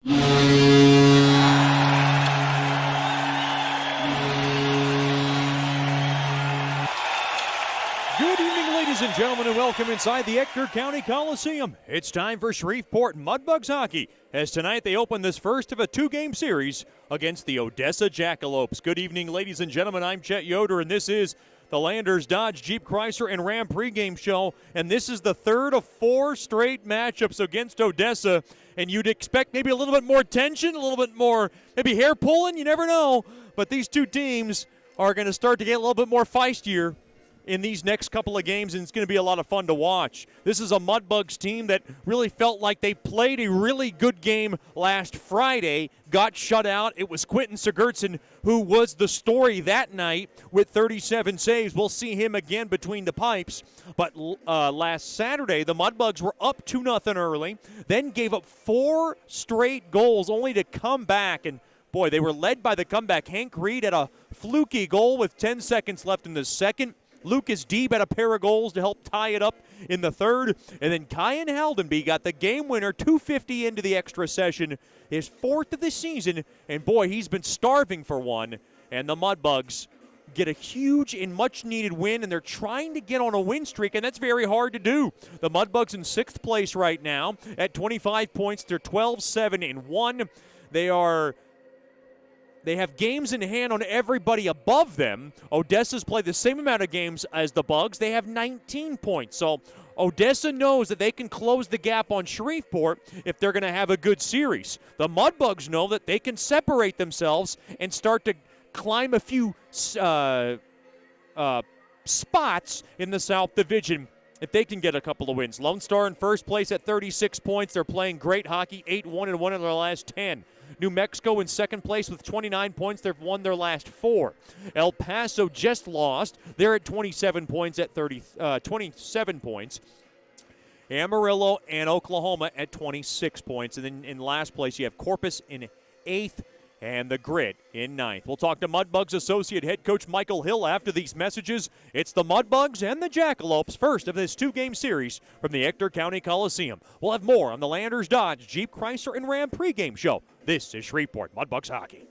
Good evening, ladies and gentlemen, and welcome inside the Ector County Coliseum. It's time for Shreveport Mudbugs hockey, as tonight they open this first of a two-game series against the Odessa Jackalopes. Good evening, ladies and gentlemen. I'm Chet Yoder, and this is the Landers Dodge Jeep Chrysler and Ram pregame show, and this is the third of four straight matchups against Odessa, and you'd expect maybe a little bit more tension, a little bit more maybe hair pulling, you never know, but these two teams are going to start to get a little bit more feistier in these next couple of games, and it's going to be a lot of fun to watch. This is a Mudbugs team that really felt like they played a really good game last Friday, got shut out. It was Quentin Sigurdsson who was the story that night with 37 saves. We'll see him again between the pipes. But last Saturday, the Mudbugs were up 2-0 early, then gave up 4 straight goals only to come back, and boy, they were led by the comeback. Hank Reed had a fluky goal with 10 seconds left in the second. Lucas Deeb had a pair of goals to help tie it up in the third. And then Kyan Haldenby got the game winner, 2:50 into the extra session, his 4th of the season. And boy, he's been starving for one. And the Mudbugs get a huge and much-needed win, and they're trying to get on a win streak, and that's very hard to do. The Mudbugs in 6th place right now at 25 points. They're 12-7-1. They have games in hand on everybody above them. Odessa's played the same amount of games as the Bugs. They have 19 points. So Odessa knows that they can close the gap on Shreveport if they're going to have a good series. The Mudbugs know that they can separate themselves and start to climb a few spots in the South Division if they can get a couple of wins. Lone Star in first place at 36 points. They're playing great hockey, 8-1-1 in their last 10. New Mexico in second place with 29 points. They've won their last 4. El Paso just lost. They're at 27 points at 27 points. Amarillo and Oklahoma at 26 points. And then in last place, you have Corpus in 8th and the Grit in 9th. We'll talk to Mudbugs Associate Head Coach Michael Hill after these messages. It's the Mudbugs and the Jackalopes, first of this two-game series from the Ector County Coliseum. We'll have more on the Landers Dodge Jeep Chrysler and Ram pregame show. This is Shreveport Mudbugs hockey.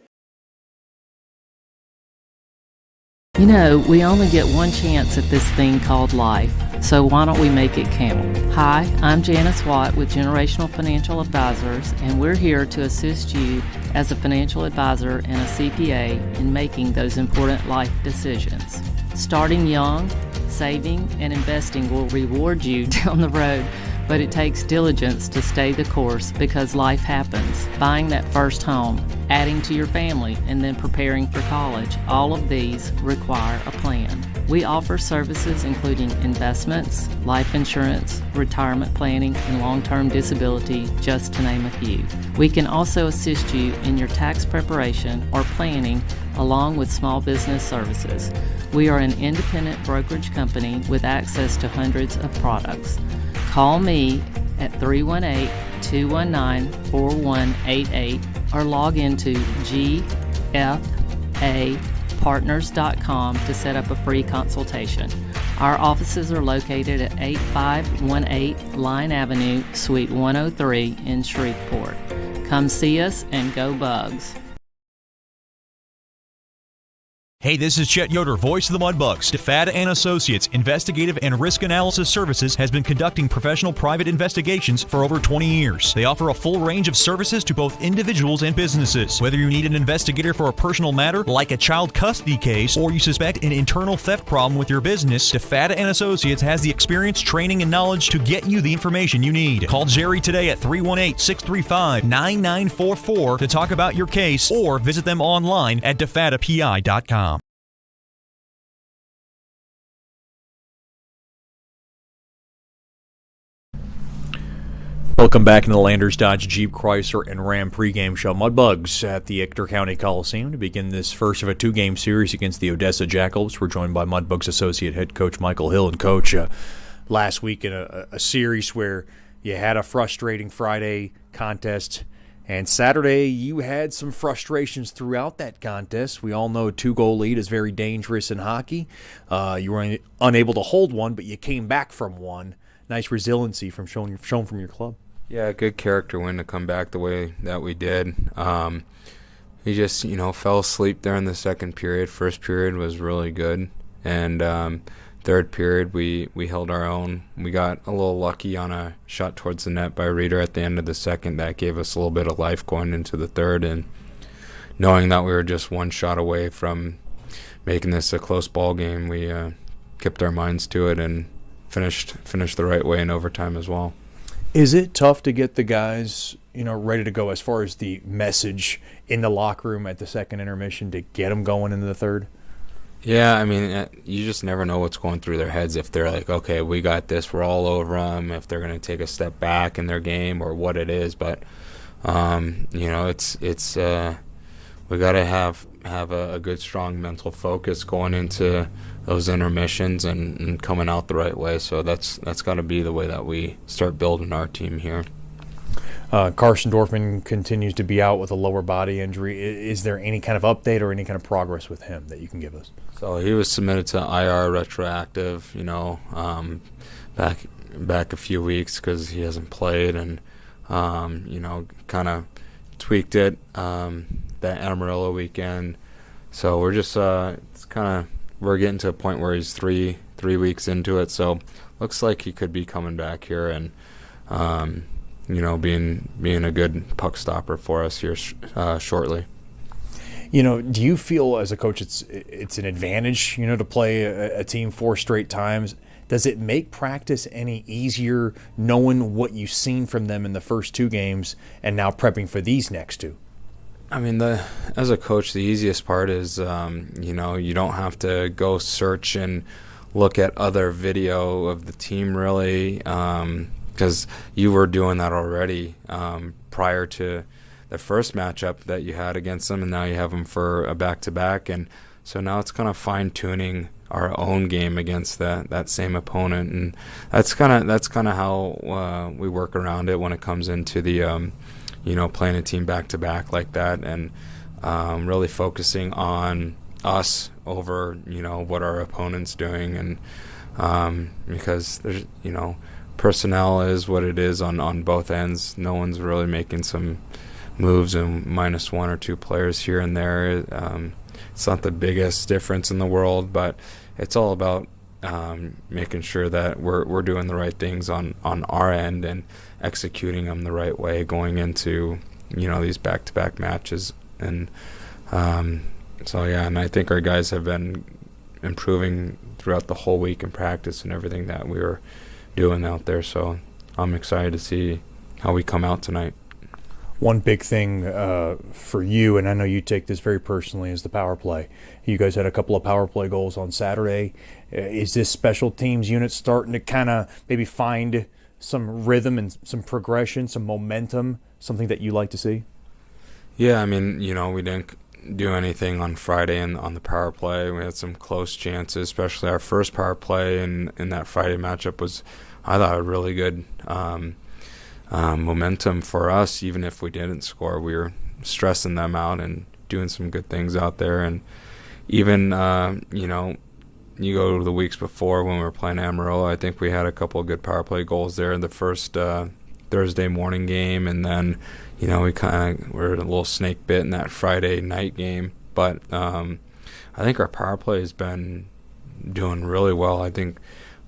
You know, we only get one chance at this thing called life, so why don't we make it count? Hi, I'm Janice Watt with Generational Financial Advisors, and we're here to assist you as a financial advisor and a CPA in making those important life decisions. Starting young, saving, and investing will reward you down the road, but it takes diligence to stay the course because life happens. Buying that first home, adding to your family, and then preparing for college, all of these require a plan. We offer services including investments, life insurance, retirement planning, and long-term disability, just to name a few. We can also assist you in your tax preparation or planning along with small business services. We are an independent brokerage company with access to hundreds of products. Call me at 318-219-4188 or log into gfapartners.com to set up a free consultation. Our offices are located at 8518 Line Avenue, Suite 103 in Shreveport. Come see us and go Bugs. Hey, this is Chet Yoder, voice of the Mudbugs. DeFada and Associates Investigative and Risk Analysis Services has been conducting professional private investigations for over 20 years. They offer a full range of services to both individuals and businesses. Whether you need an investigator for a personal matter like a child custody case or you suspect an internal theft problem with your business, DeFada and Associates has the experience, training, and knowledge to get you the information you need. Call Jerry today at 318-635-9944 to talk about your case or visit them online at defadapi.com. Welcome back into the Landers Dodge Jeep Chrysler and Ram pregame show. Mudbugs at the Ector County Coliseum to begin this first of a two-game series against the Odessa Jackalopes. We're joined by Mudbugs Associate Head Coach Michael Hill. And Coach, last week in a series where you had a frustrating Friday contest, and Saturday you had some frustrations throughout that contest. We all know a 2-goal lead is very dangerous in hockey. You were unable to hold one, but you came back from one. Nice resiliency shown from your club. Yeah, good character win to come back the way that we did. He just, fell asleep there in the second period. First period was really good. And third period, we held our own. We got a little lucky on a shot towards the net by Reeder at the end of the second. That gave us a little bit of life going into the third. And knowing that we were just one shot away from making this a close ball game, we kept our minds to it and finished the right way in overtime as well. Is it tough to get the guys, ready to go as far as the message in the locker room at the second intermission to get them going into the third? Yeah, I mean, you just never know what's going through their heads. If they're like, okay, we got this, we're all over them. If they're going to take a step back in their game or what it is, but it's we got to have a good, strong mental focus going into those intermissions and coming out the right way. So that's got to be the way that we start building our team here. Carson Dorfman continues to be out with a lower body injury. Is there any kind of update or any kind of progress with him that you can give us? So he was submitted to IR retroactive, back a few weeks because he hasn't played and, kind of tweaked it that Amarillo weekend. So we're just we're getting to a point where he's three weeks into it. So looks like he could be coming back here and being a good puck stopper for us here shortly. Do you feel as a coach it's an advantage, to play a team 4 straight times? Does it make practice any easier knowing what you've seen from them in the first 2 games and now prepping for these next 2? I mean, as a coach, the easiest part is, you don't have to go search and look at other video of the team really, because you were doing that already prior to the first matchup that you had against them, and now you have them for a back-to-back, and so now it's kind of fine-tuning our own game against that same opponent, and that's kind of how we work around it when it comes into the playing a team back-to-back like that, and really focusing on us over, what our opponent's doing, and because there's, personnel is what it is on both ends. No one's really making some moves and -1 or 2 players here and there. It's not the biggest difference in the world, but it's all about making sure that we're doing the right things on our end and executing them the right way going into these back-to-back matches. And and I think our guys have been improving throughout the whole week in practice and everything that we were doing out there. So I'm excited to see how we come out tonight. One big thing for you, and I know you take this very personally, is the power play. You guys had a couple of power play goals on Saturday. Is this special teams unit starting to kind of maybe find some rhythm and some progression, some momentum, something that you like to see? Yeah, I mean, we didn't do anything on Friday on the power play. We had some close chances, especially our first power play in that Friday matchup was, I thought, a really good momentum for us. Even if we didn't score, we were stressing them out and doing some good things out there. And even you go to the weeks before when we were playing Amarillo, I think we had a couple of good power play goals there in the first Thursday morning game, and then we were a little snake bit in that Friday night game. But I think our power play has been doing really well. I think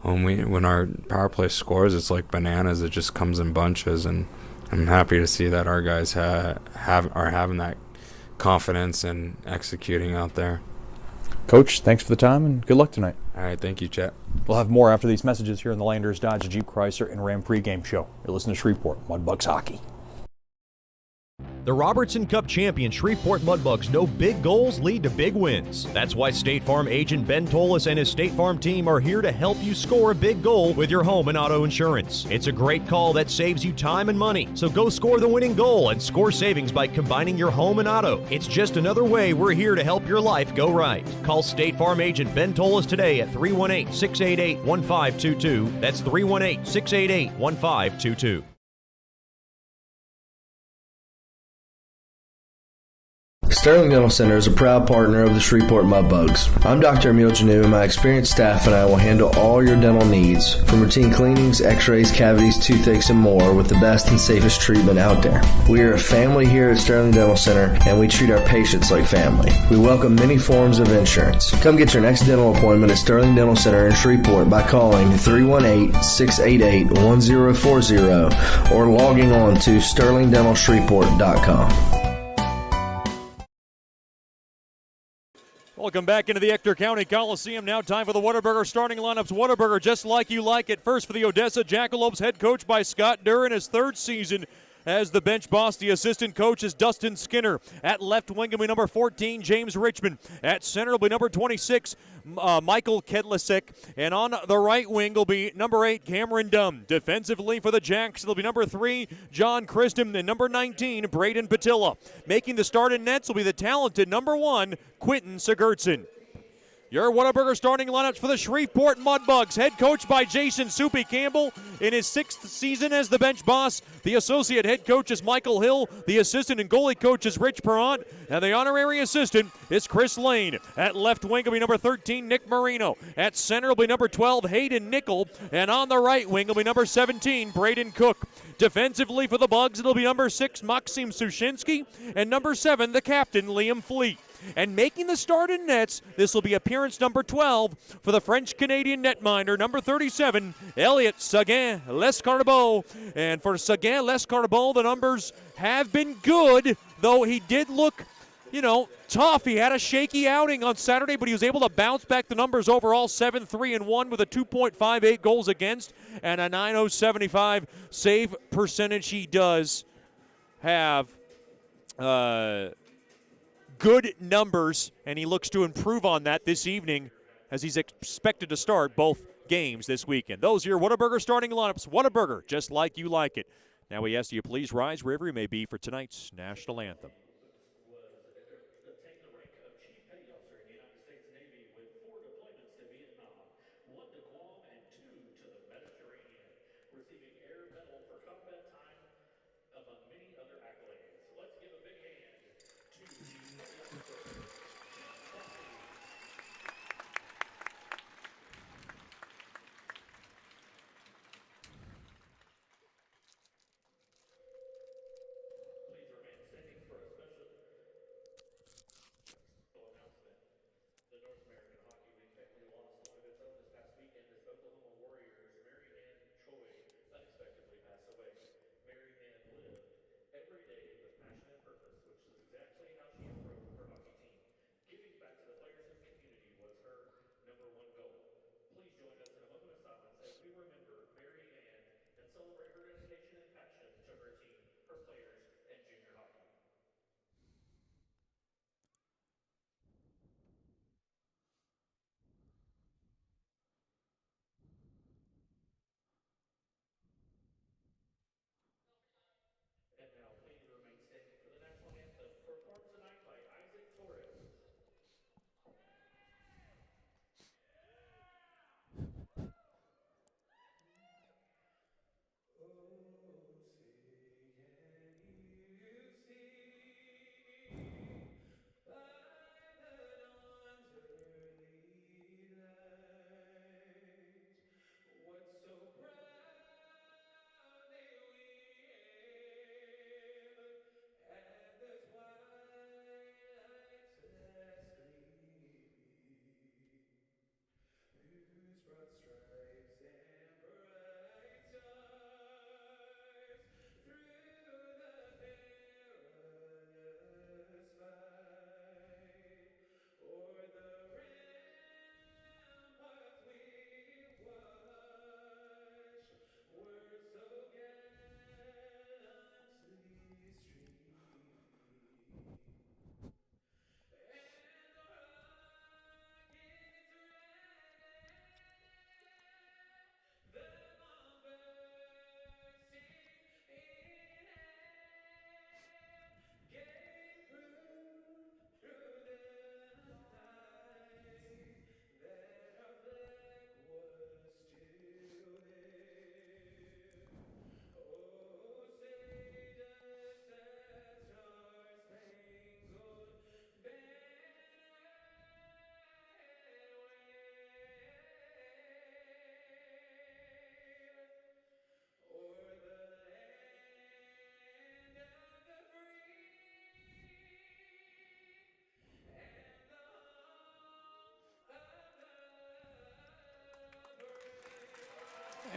when our power play scores, it's like bananas. It just comes in bunches, and I'm happy to see that our guys are having that confidence and executing out there. Coach, thanks for the time and good luck tonight. All right, thank you, Chet. We'll have more after these messages here in the Landers Dodge Jeep Chrysler and Ram pregame show. You're listening to Shreveport Mudbugs Hockey. The Robertson Cup champion Shreveport Mudbugs know big goals lead to big wins. That's why State Farm agent Ben Tolis and his State Farm team are here to help you score a big goal with your home and auto insurance. It's a great call that saves you time and money. So go score the winning goal and score savings by combining your home and auto. It's just another way we're here to help your life go right. Call State Farm agent Ben Tolis today at 318-688-1522. That's 318-688-1522. Sterling Dental Center is a proud partner of the Shreveport Mudbugs. I'm Dr. Emil Janu, and my experienced staff and I will handle all your dental needs, from routine cleanings, x-rays, cavities, toothaches, and more, with the best and safest treatment out there. We are a family here at Sterling Dental Center, and we treat our patients like family. We welcome many forms of insurance. Come get your next dental appointment at Sterling Dental Center in Shreveport by calling 318-688-1040 or logging on to sterlingdentalshreveport.com. Welcome back into the Ector County Coliseum. Now time for the Whataburger starting lineups. Whataburger, just like you like it. First for the Odessa Jackalopes, head coach by Scott Durr in his third season as the bench boss. The assistant coach is Dustin Skinner. At left wing will be number 14, James Richmond. At center will be number 26, Michael Kedlisek. And on the right wing will be number 8, Cameron Dunn. Defensively for the Jacks, it'll be number 3, John Christum, and number 19, Braden Patilla. Making the start in nets will be the talented number 1, Quentin Sigurdsson. Your Whataburger starting lineups for the Shreveport Mudbugs. Head coach by Jason Soupy Campbell in his 6th season as the bench boss. The associate head coach is Michael Hill. The assistant and goalie coach is Rich Perrant. And the honorary assistant is Chris Lane. At left wing will be number 13, Nick Marino. At center will be number 12, Hayden Nickel. And on the right wing will be number 17, Braden Cook. Defensively for the Bugs, it'll be number 6, Maxim Sushinsky. And number 7, the captain, Liam Fleet. And making the start in nets, this will be appearance number 12 for the French-Canadian netminder, number 37, Elliot Seguin-Lescarbot. And for Seguin-Lescarbot, the numbers have been good, though he did look, tough. He had a shaky outing on Saturday, but he was able to bounce back the numbers overall, 7-3-1 with a 2.58 goals against and a .9075 save percentage. He does have good numbers, and he looks to improve on that this evening as he's expected to start both games this weekend. Those are your Whataburger starting lineups. Whataburger, just like you like it. Now we ask you please rise wherever you may be for tonight's national anthem.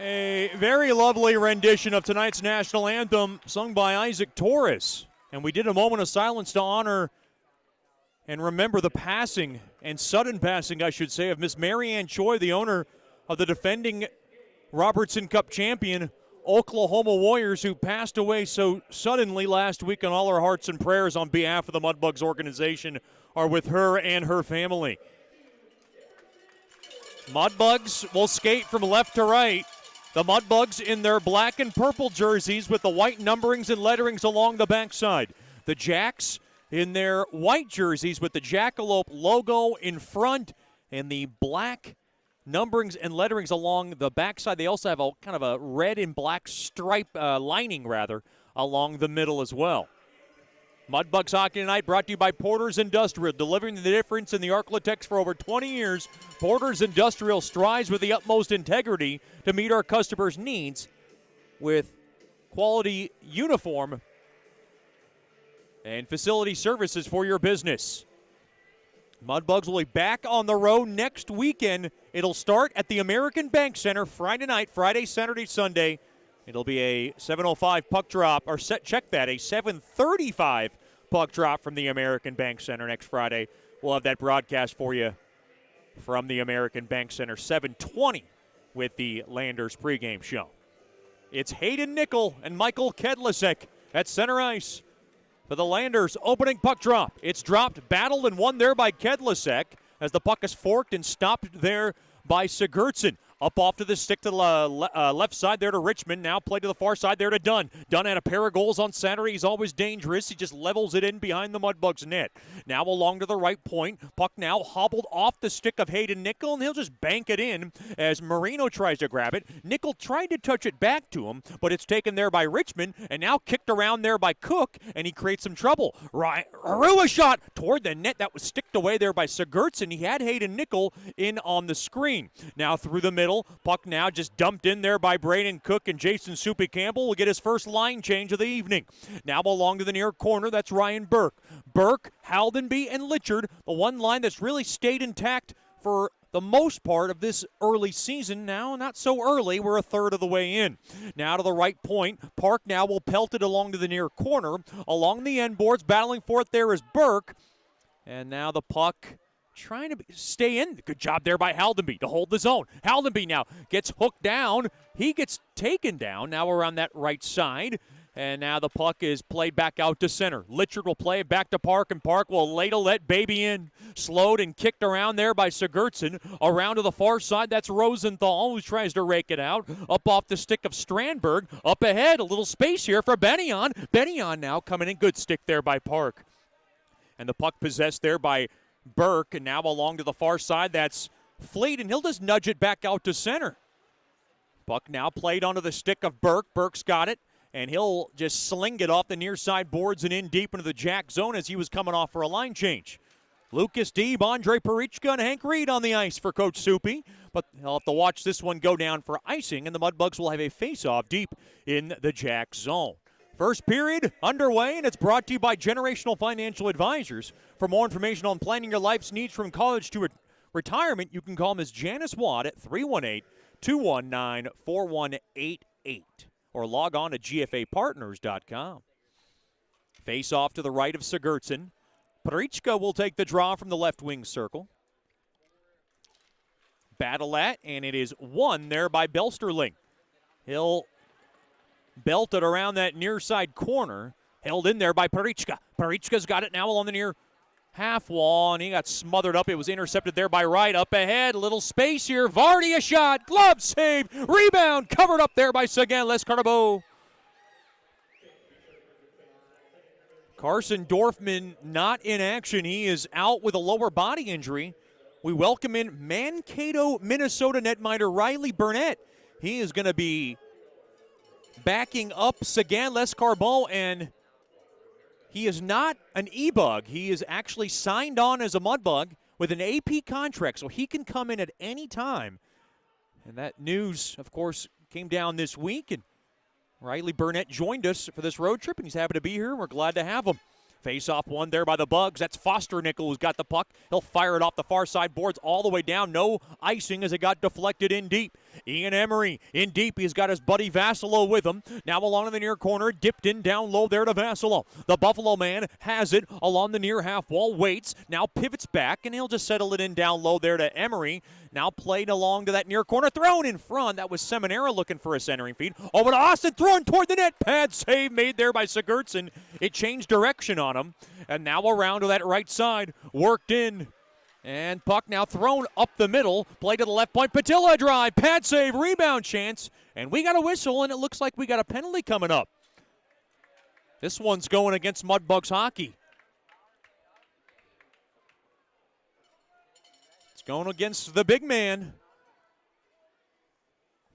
A very lovely rendition of tonight's national anthem sung by Isaac Torres. And we did a moment of silence to honor and remember the passing, and sudden passing, I should say, of Miss Marianne Choi, the owner of the defending Robertson Cup champion Oklahoma Warriors, who passed away so suddenly last week. And all our hearts and prayers on behalf of the Mudbugs organization are with her and her family. Mudbugs will skate from left to right. The Mudbugs in their black and purple jerseys with the white numberings and letterings along the backside. The Jacks in their white jerseys with the Jackalope logo in front and the black numberings and letterings along the backside. They also have a kind of a red and black stripe lining, along the middle as well. Mudbugs Hockey tonight brought to you by Porter's Industrial, delivering the difference in the Arklatex for over 20 years. Porter's Industrial strives with the utmost integrity to meet our customers' needs with quality uniform and facility services for your business. Mudbugs will be back on the road next weekend. It'll start at the American Bank Center Friday night, Friday, Saturday, Sunday. It'll be a 7:05 puck drop, or a 7:35 puck drop from the American Bank Center next Friday. We'll have that broadcast for you from the American Bank Center, 7:20 with the Landers pregame show. It's Hayden Nickel and Michael Kedlisek at center ice for the Landers opening puck drop. It's dropped, battled, and won there by Kedlisek as the puck is forked and stopped there by Sigurdsson. Up off to the stick to the left side there to Richmond. Now play to the far side there to Dunn. Dunn had a pair of goals on Saturday. He's always dangerous. He just levels it in behind the Mudbugs net. Now along to the right point. Puck now hobbled off the stick of Hayden Nickel, and he'll just bank it in as Marino tries to grab it. Nickel tried to touch it back to him, but it's taken there by Richmond, and now kicked around there by Cook, and he creates some trouble. Arua shot toward the net. That was sticked away there by Sigurdsson. He had Hayden Nickel in on the screen. Now through the middle. Puck now just dumped in there by Braden Cook, and Jason Soupy Campbell will get his first line change of the evening. Now along to the near corner, that's Ryan Burke. Burke, Haldenby, and Litchard, the one line that's really stayed intact for the most part of this early season. Now, not so early, we're a third of the way in. Now to the right point, Park now will pelt it along to the near corner. Along the end boards, battling for it there is Burke. And now the puck trying to stay in. Good job there by Haldenby to hold the zone. Haldenby now gets hooked down. He gets taken down now around that right side. And now the puck is played back out to center. Litchard will play it back to Park, and Park will ladle that baby in. Slowed and kicked around there by Sigurdsson. Around to the far side, that's Rosenthal, who tries to rake it out. Up off the stick of Strandberg. Up ahead, a little space here for Bennion. Bennion now coming in. Good stick there by Park. And the puck possessed there by Burke, and now along to the far side, that's Fleet, and he'll just nudge it back out to center. Puck now played onto the stick of Burke. Burke's got it, and he'll just sling it off the near side boards and in deep into the Jack zone as he was coming off for a line change. Lucas Deeb, Andre Parichka, and Hank Reed on the ice for Coach Soupy, but he'll have to watch this one go down for icing, and the Mudbugs will have a face-off deep in the Jack zone. First period underway, and it's brought to you by Generational Financial Advisors. For more information on planning your life's needs from college to retirement, you can call Ms. Janice Watt at 318-219-4188 or log on to gfapartners.com. Face off to the right of Sigurdsson. Parichka will take the draw from the left wing circle. Battle at, and it is won there by Belsterling. He'll belt it around that near side corner. Held in there by Parichka. Parichka's got it now along the near half wall, and he got smothered up. It was intercepted there by Wright. Up ahead, a little space here. Vardy a shot. Glove save. Rebound covered up there by Sagan Lescarbo. Carson Dorfman not in action. He is out with a lower body injury. We welcome in Mankato, Minnesota netminder Riley Burnett. He is going to be backing up Sagan Lescarbo, and he is not an E-Bug. He is actually signed on as a Mudbug with an AP contract, so he can come in at any time. And that news, of course, came down this week, and Riley Burnett joined us for this road trip, and he's happy to be here. We're glad to have him. Face-off one there by the Bugs. That's Foster Nickel who's got the puck. He'll fire it off the far side boards all the way down. No icing as it got deflected in deep. Ian Emery in deep. He's got his buddy Vassalo with him. Now along in the near corner, dipped in down low there to Vassalo. The Buffalo man has it along the near half wall, waits, now pivots back, and he'll just settle it in down low there to Emery. Now played along to that near corner, thrown in front. That was Seminara looking for a centering feed. Over to Austin, thrown toward the net. Pad save made there by Sigurdsson. It changed direction on him. And now around to that right side, worked in. And puck now thrown up the middle. Play to the left point. Padilla drive. Pad save. Rebound chance. And we got a whistle, and it looks like we got a penalty coming up. This one's going against Mudbugs hockey. It's going against the big man,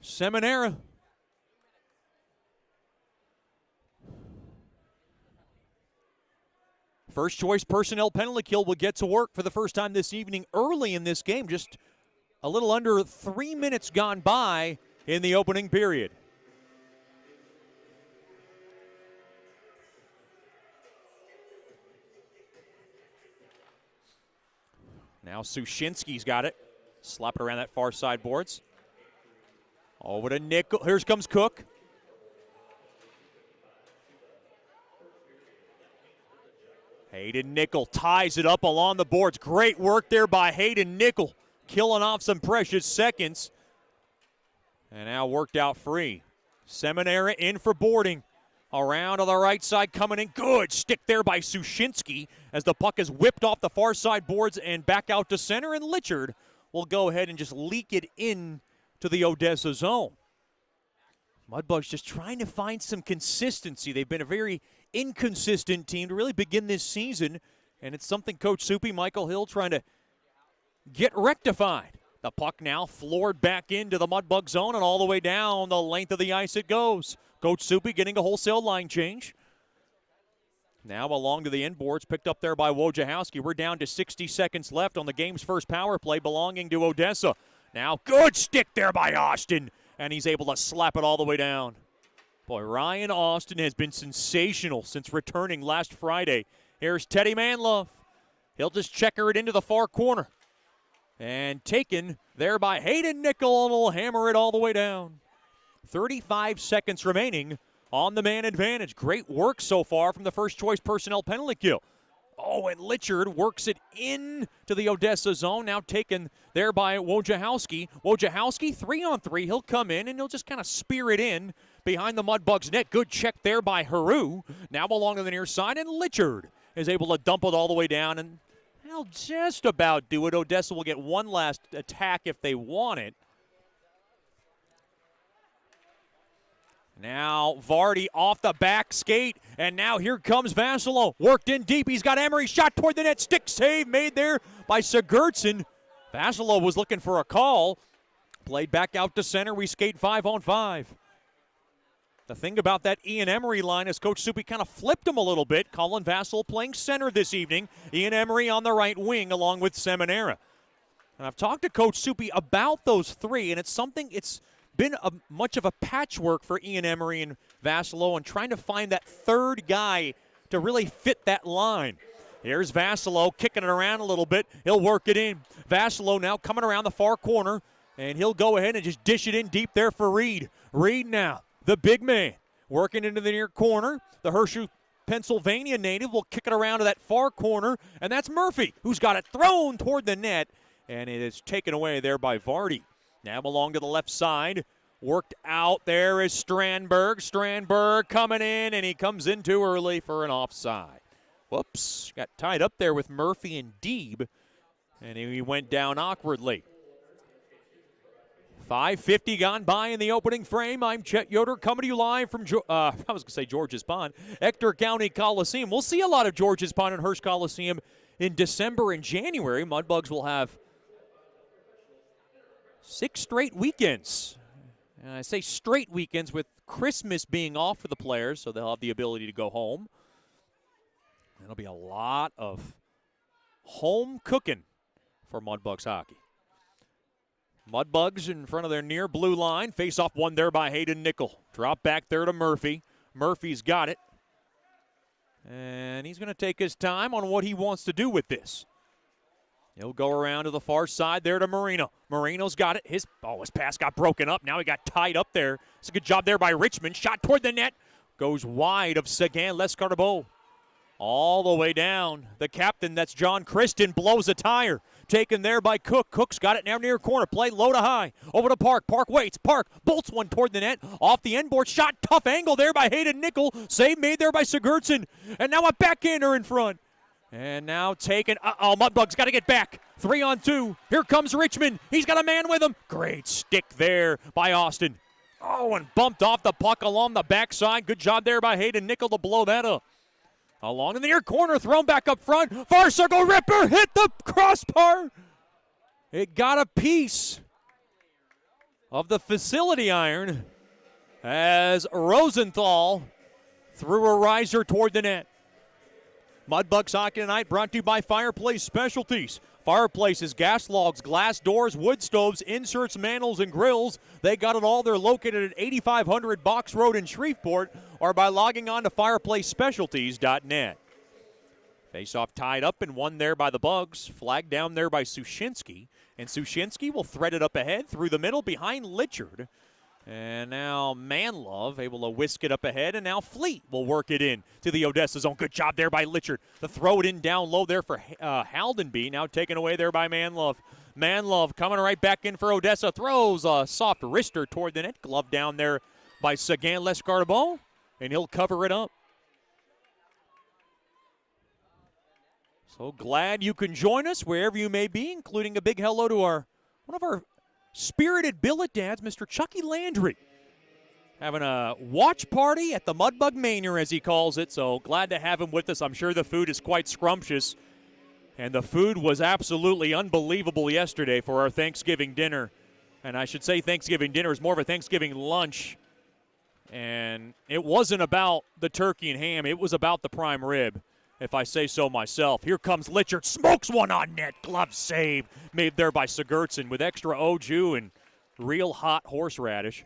Seminara. First choice personnel penalty kill will get to work for the first time this evening early in this game. Just a little under 3 minutes gone by in the opening period. Now Sushinsky's got it. Slap it around that far side boards. Over to Nickel. Here comes Cook. Hayden Nickel ties it up along the boards. Great work there by Hayden Nickel, killing off some precious seconds. And now worked out free. Seminara in for boarding. Around on the right side, coming in. Good stick there by Sushinsky as the puck is whipped off the far side boards and back out to center. And Litchard will go ahead and just leak it in to the Odessa zone. Mudbugs just trying to find some consistency. They've been a very inconsistent team to really begin this season, and it's something Coach Soupy, Michael Hill, trying to get rectified. The puck now floored back into the Mudbug zone, and all the way down the length of the ice it goes. Coach Soupy getting a wholesale line change. Now along to the inboards, picked up there by Wojciechowski. We're down to 60 seconds left on the game's first power play belonging to Odessa. Now good stick there by Austin, and he's able to slap it all the way down. Boy, Ryan Austin has been sensational since returning last Friday. Here's Teddy Manlove. He'll just checker it into the far corner. And taken there by Hayden Nickel, and will hammer it all the way down. 35 seconds remaining on the man advantage. Great work so far from the first choice personnel penalty kill. Oh, and Litchard works it in to the Odessa zone, now taken there by Wojciechowski. Wojciechowski, 3-on-3. He'll come in, and he'll just kind of spear it in behind the Mudbugs net. Good check there by Haru. Now along to the near side, and Litchard is able to dump it all the way down, and they'll just about do it. Odessa will get one last attack if they want it. Now Vardy off the back skate, and now here comes Vassalo. Worked in deep. He's got Emery. Shot toward the net. Stick save made there by Sigurdsson. Vassalo was looking for a call. Played back out to center. We skate 5-on-5. The thing about that Ian Emery line is Coach Soupy kind of flipped him a little bit. Colin Vassal playing center this evening. Ian Emery on the right wing along with Seminara. And I've talked to Coach Soupy about those three, and it's been much of a patchwork for Ian Emery and Vassalo and trying to find that third guy to really fit that line. Here's Vassalo kicking it around a little bit. He'll work it in. Vassalo now coming around the far corner, and he'll go ahead and just dish it in deep there for Reed. Reed now, the big man, working into the near corner. The Hershey, Pennsylvania native will kick it around to that far corner, and that's Murphy, who's got it thrown toward the net, and it is taken away there by Vardy. Now along to the left side. Worked out. There is Strandberg. Strandberg coming in, and he comes in too early for an offside. Whoops. Got tied up there with Murphy and Deeb, and he went down awkwardly. 5:50 gone by in the opening frame. I'm Chet Yoder coming to you live from, I was going to say George's Pond, Ector County Coliseum. We'll see a lot of George's Pond and Hearst Coliseum in December and January. Mudbugs will have 6 straight weekends. And I say straight weekends with Christmas being off for the players, so they'll have the ability to go home. There'll be a lot of home cooking for Mudbugs hockey. Mudbugs in front of their near blue line. Face off one there by Hayden Nickel. Drop back there to Murphy. Murphy's got it. And he's going to take his time on what he wants to do with this. He'll go around to the far side there to Marino. Marino's got it. His pass got broken up. Now he got tied up there. It's a good job there by Richmond. Shot toward the net. Goes wide of Sagan Lescarbot. All the way down. The captain, that's John Christen, blows a tire. Taken there by Cook. Cook's got it now near corner. Play low to high. Over to Park. Park waits. Park bolts one toward the net. Off the end board. Shot. Tough angle there by Hayden Nickel. Save made there by Sigurdsson. And now a backhander in front. And now taken. Mudbugs got to get back. 3-on-2. Here comes Richmond. He's got a man with him. Great stick there by Austin. Oh, and bumped off the puck along the backside. Good job there by Hayden Nickel to blow that up. Along in the near corner, thrown back up front. Far circle ripper, hit the crossbar. It got a piece of the facility iron as Rosenthal threw a riser toward the net. Mudbugs hockey tonight brought to you by Fireplace Specialties. Fireplaces, gas logs, glass doors, wood stoves, inserts, mantles, and grills. They got it all. They're located at 8500 Box Road in Shreveport or by logging on to fireplacespecialties.net. Face-off tied up and won there by the Bugs. Flagged down there by Sushinsky. And Sushinsky will thread it up ahead through the middle behind Litchard. And now Manlove able to whisk it up ahead, and now Fleet will work it in to the Odessa zone. Good job there by Litchard to throw it in down low there for Haldenby. Now taken away there by Manlove. Manlove coming right back in for Odessa. Throws a soft wrister toward the net. Glove down there by Sagan Lescarbot, and he'll cover it up. So glad you can join us wherever you may be, including a big hello to one of our spirited billet dads, Mr. Chucky Landry. Having a watch party at the Mudbug Mania, as he calls it, so glad to have him with us. I'm sure the food is quite scrumptious, and the food was absolutely unbelievable yesterday for our Thanksgiving dinner. And I should say Thanksgiving dinner is more of a Thanksgiving lunch, and it wasn't about the turkey and ham. It was about the prime rib, if I say so myself. Here comes Litchard, smokes one on net, glove save, made there by Sigurdsson with extra au jus and real hot horseradish.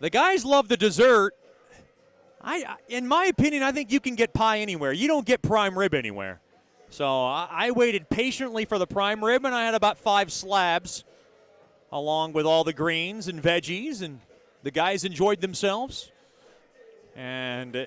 The guys love the dessert. In my opinion, I think you can get pie anywhere. You don't get prime rib anywhere. So I waited patiently for the prime rib, and I had about 5 slabs, along with all the greens and veggies, and the guys enjoyed themselves. And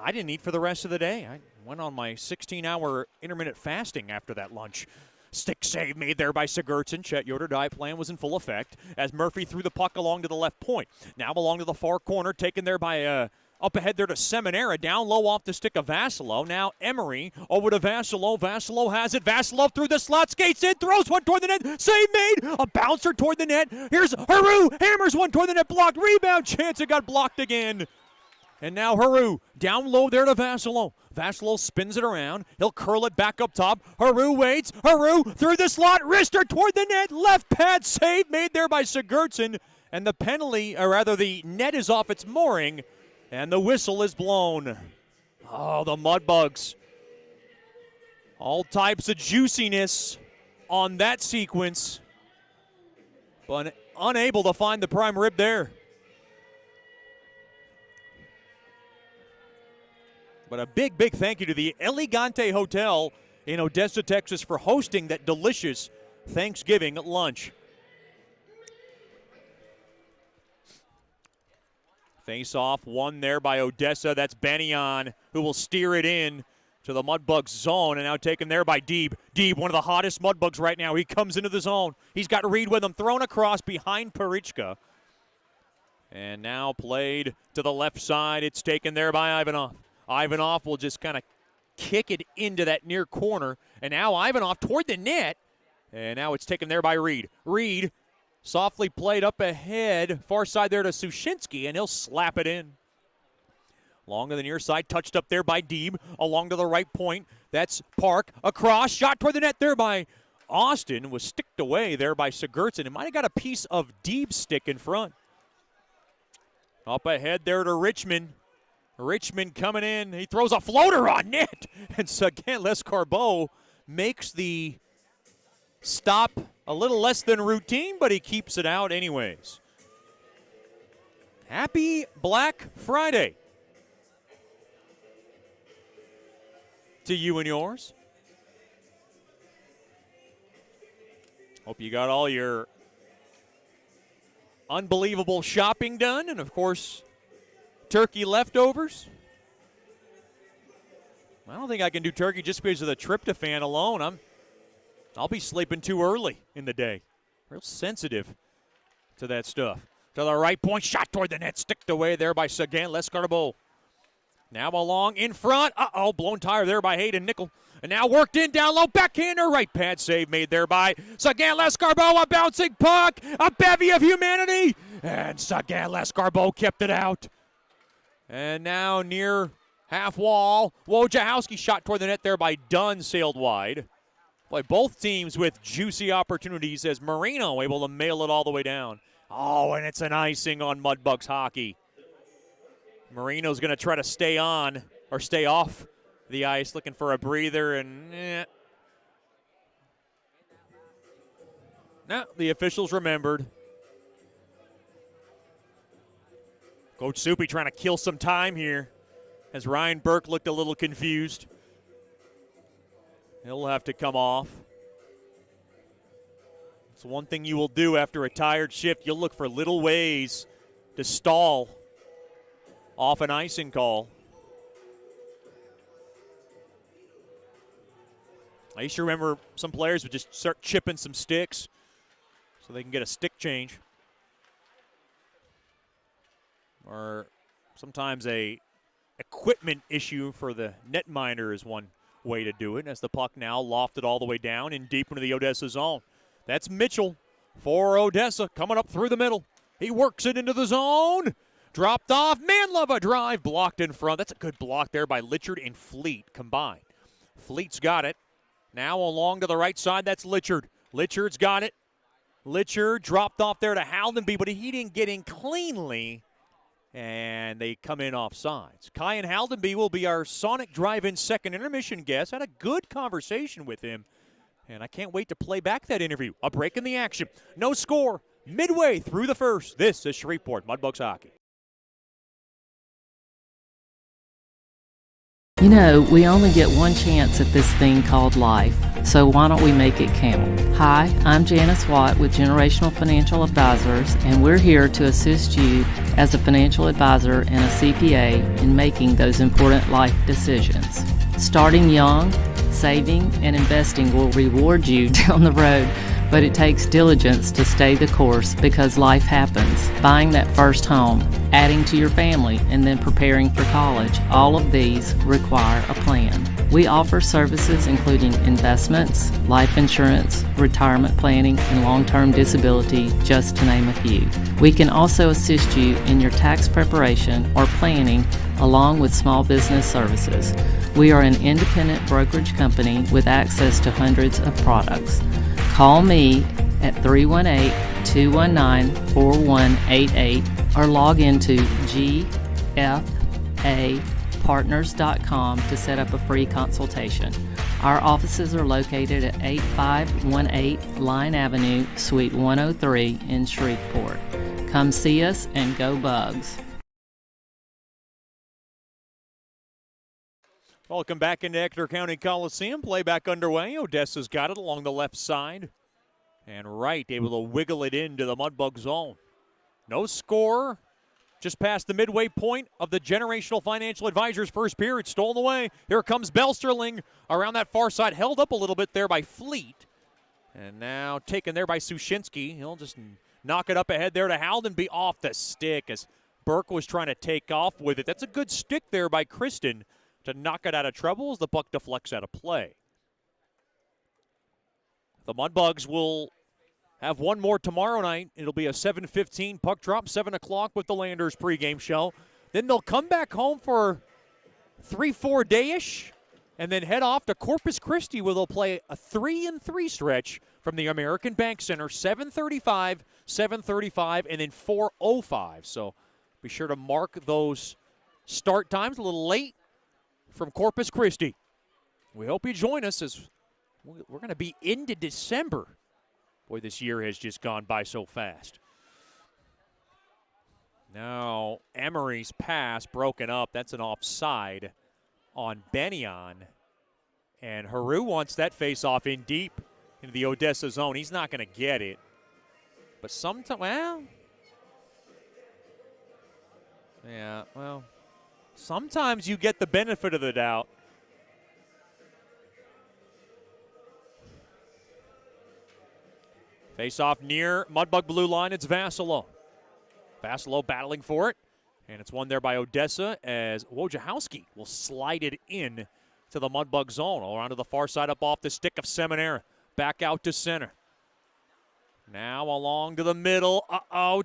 I didn't eat for the rest of the day. I went on my 16-hour intermittent fasting after that lunch. Stick save made there by Sigurdsson. Chet Yoder diet plan was in full effect as Murphy threw the puck along to the left point. Now along to the far corner, taken there by up ahead there to Seminara. Down low off the stick of Vassilo. Now Emery over to Vassilo. Vassilo has it. Vassilo through the slot, skates in, throws one toward the net. Save made. A bouncer toward the net. Here's Haru. Hammers one toward the net. Blocked. Rebound chance. It got blocked again. And now Haru down low there to Vassilo. Vassilo spins it around. He'll curl it back up top. Haru waits. Haru through the slot. Wrister toward the net. Left pad save made there by Sigurdsson. And the penalty, or rather the net is off its mooring. And the whistle is blown. Oh, the Mudbugs. All types of juiciness on that sequence. But unable to find the prime rib there. But a big, big thank you to the Elegante Hotel in Odessa, Texas for hosting that delicious Thanksgiving lunch. Face-off won there by Odessa. That's Bennion who will steer it in to the Mudbugs zone, and now taken there by Deeb. Deeb, one of the hottest Mudbugs right now. He comes into the zone. He's got Reed with him, thrown across behind Parichka. And now played to the left side. It's taken there by Ivanov. Ivanov will just kind of kick it into that near corner. And now Ivanov toward the net. And now it's taken there by Reed. Reed softly played up ahead. Far side there to Sushinsky, and he'll slap it in. Along to the near side, touched up there by Deeb. Along to the right point. That's Park. Across, shot toward the net there by Austin. Was sticked away there by Sigurdsson. It might have got a piece of Deeb's stick in front. Up ahead there to Richmond. Richmond coming in. He throws a floater on net. And Sagan Lescarbot makes the stop a little less than routine, but he keeps it out anyways. Happy Black Friday to you and yours. Hope you got all your unbelievable shopping done, and of course, turkey leftovers. I don't think I can do turkey just because of the tryptophan alone. I'll be sleeping too early in the day. Real sensitive to that stuff. To the right point, shot toward the net, sticked away there by Sagan Lescarbot. Now along in front. Blown tire there by Hayden Nickel. And now worked in down low, backhander, right pad save made there by Sagan Lescarbot. A bouncing puck, a bevy of humanity. And Sagan Lescarbot kept it out. And now near half wall, Wojciechowski shot toward the net there by Dunn, sailed wide. Boy, both teams with juicy opportunities as Marino able to mail it all the way down. Oh, and it's an icing on Mudbugs hockey. Marino's going to try to stay on or stay off the ice, looking for a breather, and no, the officials remembered. Coach Soupy trying to kill some time here as Ryan Burke looked a little confused. He'll have to come off. It's one thing you will do after a tired shift. You'll look for little ways to stall off an icing call. I used to remember some players would just start chipping some sticks so they can get a stick change. Or sometimes a equipment issue for the netminder is one way to do it, as the puck now lofted all the way down and deep into the Odessa zone. That's Mitchell for Odessa coming up through the middle. He works it into the zone. Dropped off. Manlova drive blocked in front. That's a good block there by Litchard and Fleet combined. Fleet's got it. Now along to the right side, that's Litchard. Litchard's got it. Litchard dropped off there to Haldenby, but he didn't get in cleanly. And they come in off sides. Kyan Haldenby will be our Sonic Drive-In second intermission guest. Had a good conversation with him, and I can't wait to play back that interview. A break in the action. No score. Midway through the first. This is Shreveport Mudbugs hockey. You know, we only get one chance at this thing called life, so why don't we make it count? Hi, I'm Janice Watt with Generational Financial Advisors, and we're here to assist you as a financial advisor and a CPA in making those important life decisions. Starting young, saving, and investing will reward you down the road, but it takes diligence to stay the course because life happens. Buying that first home, adding to your family, and then preparing for college, all of these require a plan. We offer services including investments, life insurance, retirement planning, and long-term disability, just to name a few. We can also assist you in your tax preparation or planning, along with small business services. We are an independent brokerage company with access to hundreds of products. Call me at 318-219-4188 or log into gfapartners.com to set up a free consultation. Our offices are located at 8518 Line Avenue, Suite 103 in Shreveport. Come see us and go Bugs. Welcome back into Ector County Coliseum. Playback underway. Odessa's got it along the left side. And Wright able to wiggle it into the Mudbug zone. No score. Just past the midway point of the Generational Financial Advisors first period. Stolen away. Here comes Belsterling around that far side. Held up a little bit there by Fleet. And now taken there by Sushinsky. He'll just knock it up ahead there to Haldenby off the stick as Burke was trying to take off with it. That's a good stick there by Kristen to knock it out of trouble as the puck deflects out of play. The Mudbugs will have one more tomorrow night. It'll be a 7:15 puck drop, 7 o'clock with the Landers pregame show. Then they'll come back home for 3-4 day-ish and then head off to Corpus Christi where they'll play a 3-3 stretch from the American Bank Center, 7:35, 7:35, and then 4:05. So be sure to mark those start times a little late from Corpus Christi. We hope you join us as we're going to be into December. Boy, this year has just gone by so fast. Now, Emery's pass broken up. That's an offside on Benyon. And Haru wants that face-off in deep into the Odessa zone. He's not going to get it. But sometimes, sometimes you get the benefit of the doubt. Face-off near Mudbug blue line, it's Vassalo. Vassalo battling for it. And it's won there by Odessa as Wojciechowski will slide it in to the Mudbug zone. All around to the far side, up off the stick of Seminara. Back out to center. Now along to the middle.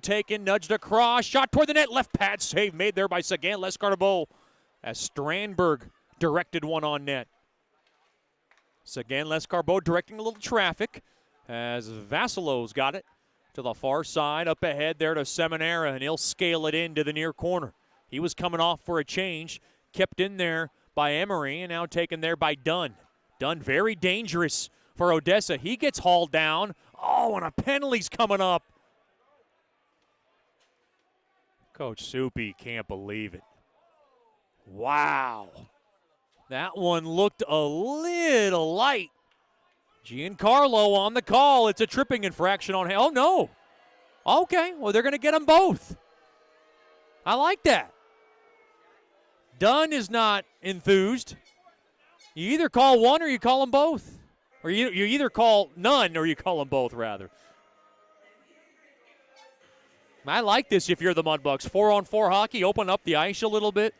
Taken, nudged across. Shot toward the net. Left pad save made there by Sagan Lescarbot as Strandberg directed one on net. Sagan Lescarbot directing a little traffic as Vassalo's got it to the far side, up ahead there to Seminara, and he'll scale it into the near corner. He was coming off for a change, kept in there by Emery, and now taken there by Dunn. Dunn very dangerous for Odessa. He gets hauled down. And a penalty's coming up. Coach Soupy can't believe it. Wow. That one looked a little light. Giancarlo on the call. It's a tripping infraction on him. Oh, no. Okay, well, they're going to get them both. I like that. Dunn is not enthused. You either call one or you call them both. Or you either call none or you call them both, rather. I like this if you're the Mudbugs. 4-on-4 hockey, open up the ice a little bit.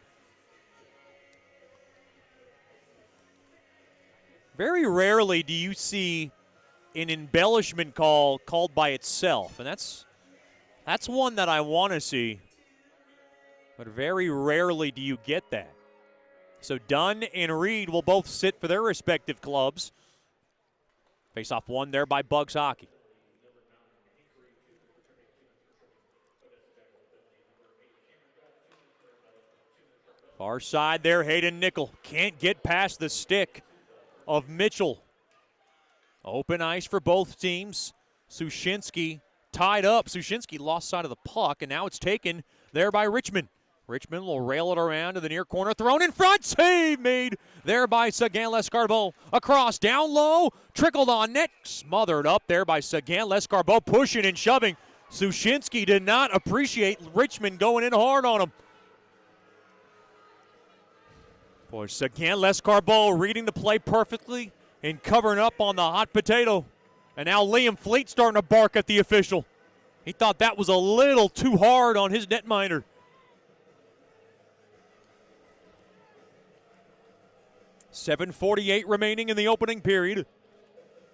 Very rarely do you see an embellishment call called by itself, and that's one that I want to see, but very rarely do you get that. So Dunn and Reed will both sit for their respective clubs. Face-off won there by Bugs Hockey. Far side there, Hayden Nickel can't get past the stick of Mitchell. Open ice for both teams. Sushinsky tied up. Sushinsky lost sight of the puck, and now it's taken there by Richmond. Richmond will rail it around to the near corner. Thrown in front. Save made there by Sagan Lescarbot. Across, down low. Trickled on net. Smothered up there by Sagan Lescarbot. Pushing and shoving. Sushinsky did not appreciate Richmond going in hard on him. Boy, Sagan Lescarbot reading the play perfectly and covering up on the hot potato. And now Liam Fleet starting to bark at the official. He thought that was a little too hard on his netminder. .7:48 remaining in the opening period.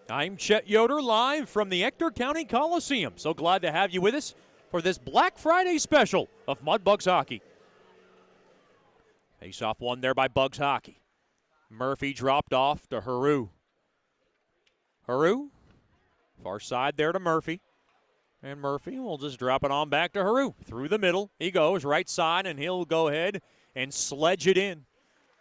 I'm Chet Yoder, live from the Ector County Coliseum. So glad to have you with us for this Black Friday special of Mudbugs Hockey. Face-off won there by Bugs Hockey. Murphy dropped off to Haru. Haru, far side there to Murphy. And Murphy will just drop it on back to Haru. Through the middle, he goes, right side, and he'll go ahead and sledge it in.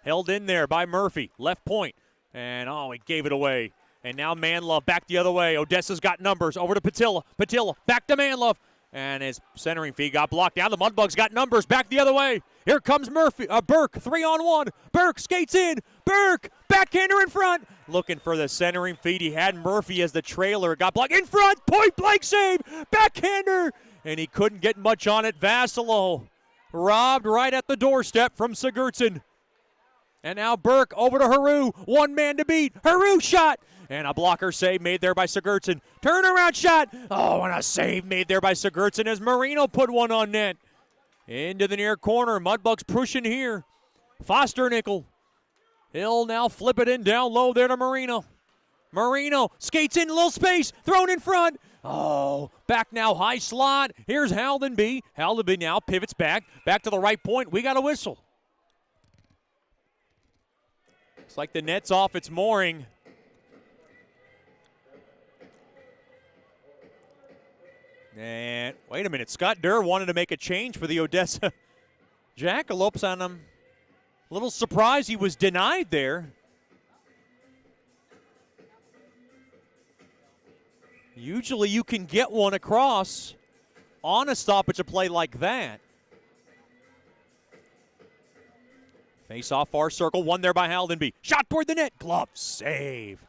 Held in there by Murphy, left point. And, he gave it away. And now Manlove back the other way. Odessa's got numbers. Over to Patilla. Patilla back to Manlove. And his centering feed got blocked down. The Mudbugs got numbers back the other way. Here comes Burke, 3-on-1. Burke skates in. Burke, backhander in front. Looking for the centering feed. He had Murphy as the trailer. Got blocked in front. Point blank save. Backhander. And he couldn't get much on it. Vassalo robbed right at the doorstep from Sigurdsson. And now Burke over to Haru. One man to beat. Haru shot. And a blocker save made there by Sigurdsson. Turnaround shot. And a save made there by Sigurdsson as Marino put one on net. Into the near corner. Mudbugs pushing here. Foster Nickel. He'll now flip it in down low there to Marino. Marino skates in a little space. Thrown in front. Back now high slot. Here's Haldenby. Haldenby now pivots back. Back to the right point. We got a whistle. Looks like the net's off its mooring. And wait a minute, Scott Durr wanted to make a change for the Odessa Jackalopes, and I'm a little surprised he was denied there. Usually you can get one across on a stoppage of play like that. Face off far circle, won there by Haldenby. Shot toward the net, glove save.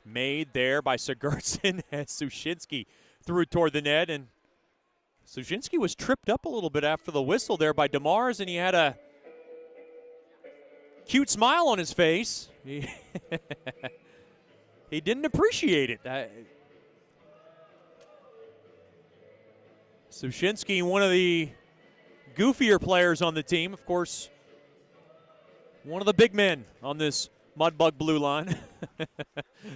Made there by Sigurdsson as Sushinsky threw it toward the net, and Sushinsky was tripped up a little bit after the whistle there by DeMars, and he had a cute smile on his face. He didn't appreciate it. Sushinsky, one of the goofier players on the team, of course, one of the big men on this Mudbug blue line.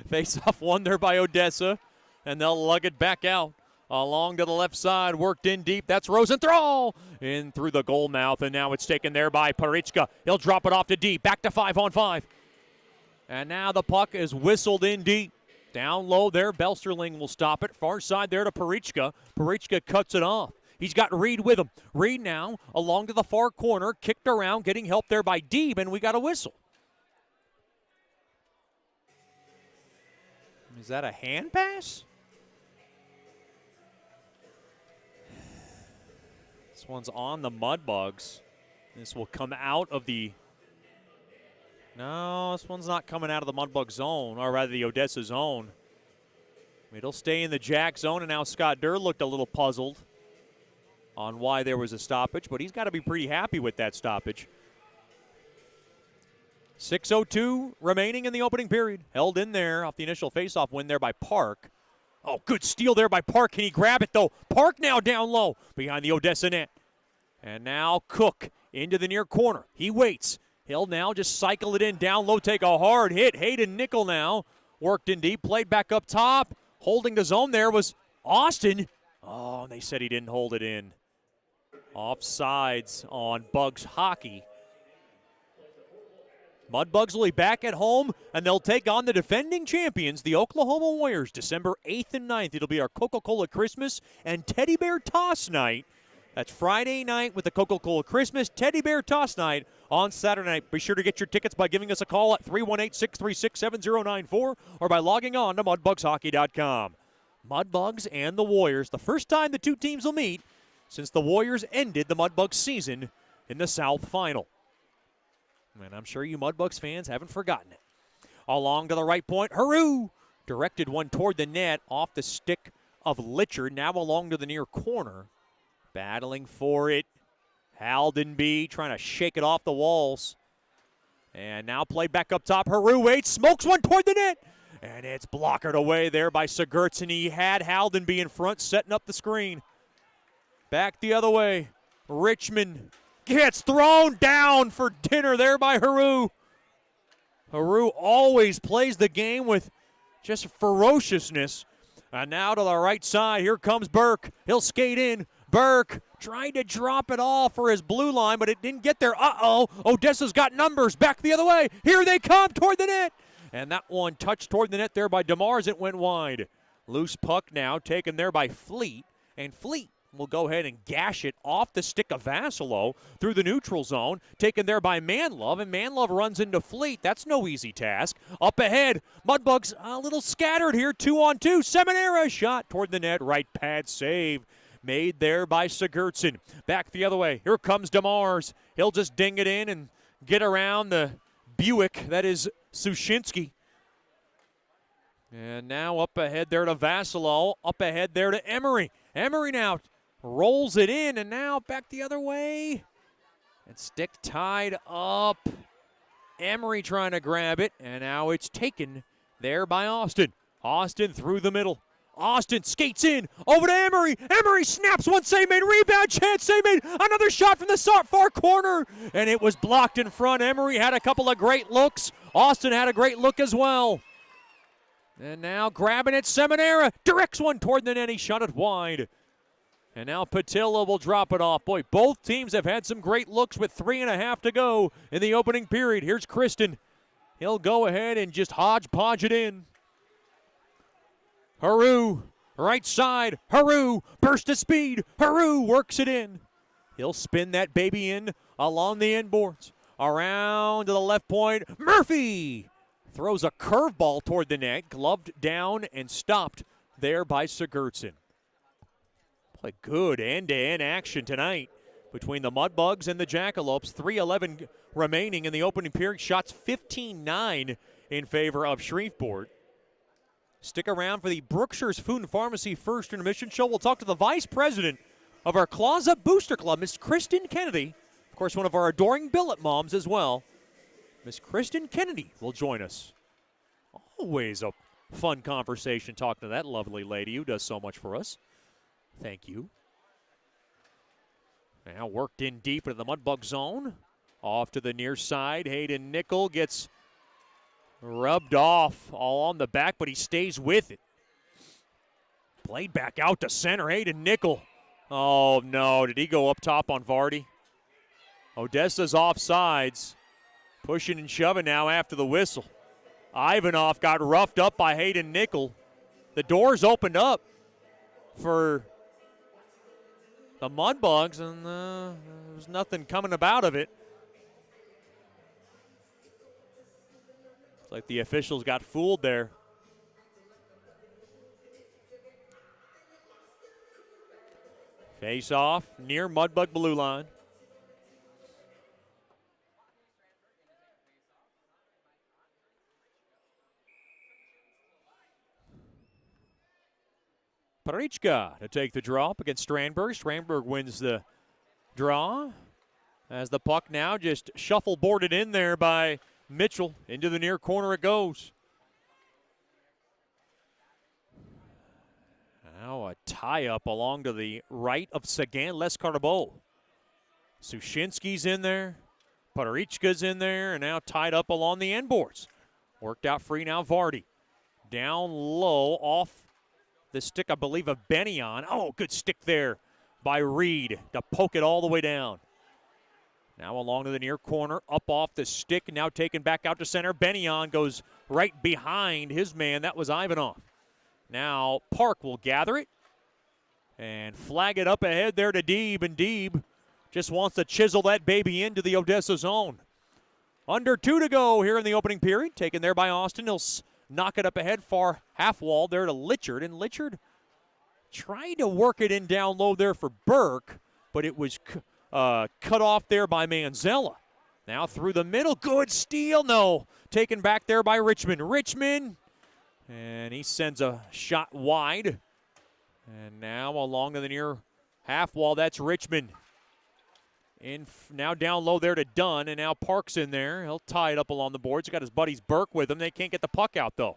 Face-off won there by Odessa, and they'll lug it back out along to the left side, worked in deep. That's Rosenthal in through the goal mouth, and now it's taken there by Parichka. He'll drop it off to deep, back to 5-on-5. And now the puck is whistled in deep. Down low there, Belsterling will stop it. Far side there to Parichka. Parichka cuts it off. He's got Reed with him. Reed now along to the far corner, kicked around, getting help there by Deeb, and we got a whistle. Is that a hand pass? This one's on the Mudbugs. This will come out of the... No, this one's not coming out of the Mudbug zone, or rather the Odessa zone. It'll stay in the Jack zone, and now Scott Durr looked a little puzzled on why there was a stoppage, but he's got to be pretty happy with that stoppage. 6:02 remaining in the opening period. Held in there off the initial faceoff win there by Park. Oh, good steal there by Park. Can he grab it, though? Park now down low behind the Odessa net. And now Cook into the near corner. He waits. He'll now just cycle it in down low, take a hard hit. Hayden Nickel now worked in deep, played back up top. Holding the zone there was Austin. Oh, and they said he didn't hold it in. Offsides on Bugs hockey. Mudbugs will be back at home, and they'll take on the defending champions, the Oklahoma Warriors, December 8th and 9th. It'll be our Coca-Cola Christmas and Teddy Bear Toss Night. That's Friday night with the Coca-Cola Christmas Teddy Bear Toss Night on Saturday night. Be sure to get your tickets by giving us a call at 318-636-7094 or by logging on to mudbugshockey.com. Mudbugs and the Warriors, the first time the two teams will meet since the Warriors ended the Mudbugs season in the South Final. And I'm sure you Mudbugs fans haven't forgotten it. Along to the right point, Haru directed one toward the net off the stick of Litchard, now along to the near corner. Battling for it, Haldenby trying to shake it off the walls. And now played back up top, Haru waits, smokes one toward the net. And it's blockered away there by Sigurdsson. He had Haldenby in front, setting up the screen. Back the other way, Richmond gets thrown down for dinner there by Haru. Haru always plays the game with just ferociousness. And now to the right side, here comes Burke. He'll skate in. Burke trying to drop it off for his blue line, but it didn't get there. Uh-oh, Odessa's got numbers. Back the other way. Here they come toward the net. And that one touched toward the net there by DeMars. It went wide. Loose puck now taken there by Fleet. And Fleet will go ahead and gash it off the stick of Vassalo through the neutral zone. Taken there by Manlove, and Manlove runs into Fleet. That's no easy task. Up ahead, Mudbugs a little scattered here, 2-on-2. Seminara shot toward the net, right pad save. Made there by Sigurdsson. Back the other way. Here comes DeMars. He'll just ding it in and get around the Buick. That is Sushinsky. And now up ahead there to Vassalo. Up ahead there to Emery. Emery now rolls it in, and now back the other way. And stick tied up. Emery trying to grab it, and now it's taken there by Austin. Austin through the middle. Austin skates in, over to Emery. Emery snaps one, save made, rebound chance, save made. Another shot from the far corner, and it was blocked in front. Emery had a couple of great looks. Austin had a great look as well. And now grabbing it, Seminara directs one toward the net. He shot it wide. And now Patilla will drop it off. Boy, both teams have had some great looks with 3.5 to go in the opening period. Here's Kristen. He'll go ahead and just hodgepodge it in. Haru, right side. Haru, burst of speed. Haru works it in. He'll spin that baby in along the inboards. Around to the left point. Murphy throws a curveball toward the net. Gloved down and stopped there by Sigurdsson. Play good end-to-end action tonight between the Mudbugs and the Jackalopes. 3:11 remaining in the opening period. Shots 15-9 in favor of Shreveport. Stick around for the Brookshire's Food and Pharmacy First Intermission Show. We'll talk to the vice president of our Claws Up Booster Club, Miss Kristen Kennedy. Of course, one of our adoring billet moms as well. Miss Kristen Kennedy will join us. Always a fun conversation talking to that lovely lady who does so much for us. Thank you. Now worked in deep into the Mudbug zone. Off to the near side. Hayden Nickel gets rubbed off all on the back, but he stays with it. Played back out to center. Hayden Nickel. Oh, no. Did he go up top on Vardy? Odessa's offsides. Pushing and shoving now after the whistle. Ivanov got roughed up by Hayden Nickel. The doors opened up for the Mudbugs, and there was nothing coming about of it. It's like the officials got fooled there. Face off near Mudbug blue line. Parichka to take the draw up against Strandberg. Strandberg wins the draw as the puck now just shuffleboarded in there by Mitchell. Into the near corner it goes. Now a tie-up along to the right of Sagan Lescarbo. Sushinsky's in there. Parichka's in there, and now tied up along the end boards. Worked out free now, Vardy. Down low off the stick, I believe, of Benyon. Oh, good stick there by Reed to poke it all the way down. Now along to the near corner, up off the stick, now taken back out to center. Benyon goes right behind his man. That was Ivanov. Now Park will gather it and flag it up ahead there to Deeb, and Deeb just wants to chisel that baby into the Odessa zone. Under 2 to go here in the opening period. Taken there by Austin. He'll knock it up ahead, far half wall there to Litchard. And Litchard tried to work it in down low there for Burke, but it was cut off there by Manzella. Now through the middle. Good steal. No. Taken back there by Richmond. Richmond. And he sends a shot wide. And now along to the near half wall. That's Richmond. Now down low there to Dunn, and now Park's in there. He'll tie it up along the boards. He's got his buddies Burke with him. They can't get the puck out, though.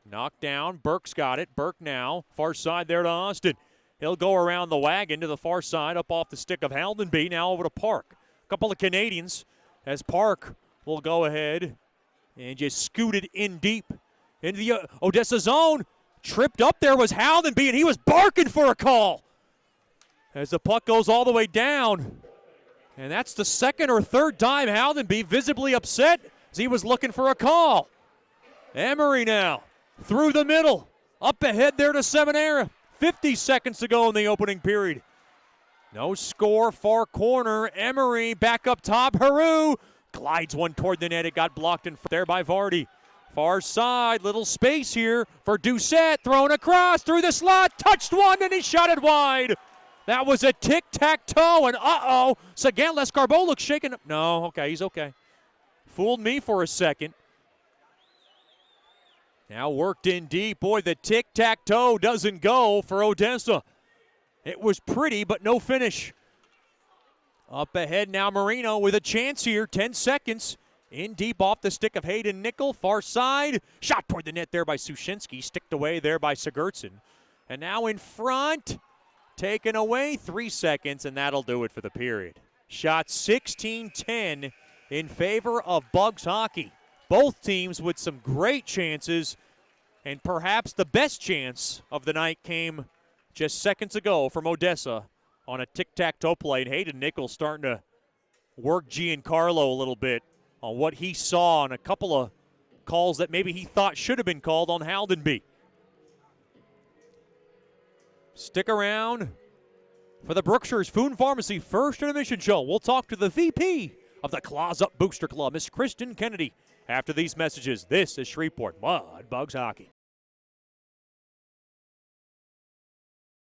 Knocked down. Burke's got it. Burke now. Far side there to Austin. He'll go around the wagon to the far side, up off the stick of Haldenby. Now over to Park. A couple of Canadians as Park will go ahead and just scoot it in deep into the Odessa zone. Tripped up there was Haldenby, and he was barking for a call as the puck goes all the way down. And that's the second or third time Haldenby visibly upset as he was looking for a call. Emery now through the middle. Up ahead there to Seminara. 50 seconds to go in the opening period. No score, far corner. Emery back up top. Haru glides one toward the net. It got blocked in there by Vardy. Far side, little space here for Doucette. Thrown across through the slot. Touched one and he shot it wide. That was a tic-tac-toe, and Sagan Lescarbo looks shaken up. No, okay, he's okay. Fooled me for a second. Now worked in deep. Boy, the tic-tac-toe doesn't go for Odessa. It was pretty, but no finish. Up ahead now, Marino with a chance here. 10 seconds. In deep off the stick of Hayden Nickel. Far side. Shot toward the net there by Sushinsky. Sticked away there by Sigurdsson. And now in front. Taken away, 3 seconds, and that'll do it for the period. Shot 16-10 in favor of Bugs hockey. Both teams with some great chances, and perhaps the best chance of the night came just seconds ago from Odessa on a tic-tac-toe play. And Hayden Nickel starting to work Giancarlo a little bit on what he saw on a couple of calls that maybe he thought should have been called on Haldenby. Stick around for the Brookshire's Food and Pharmacy First Intermission Show. We'll talk to the VP of the Claws Up Booster Club, Miss Kristen Kennedy, after these messages. This is Shreveport Mudbugs hockey.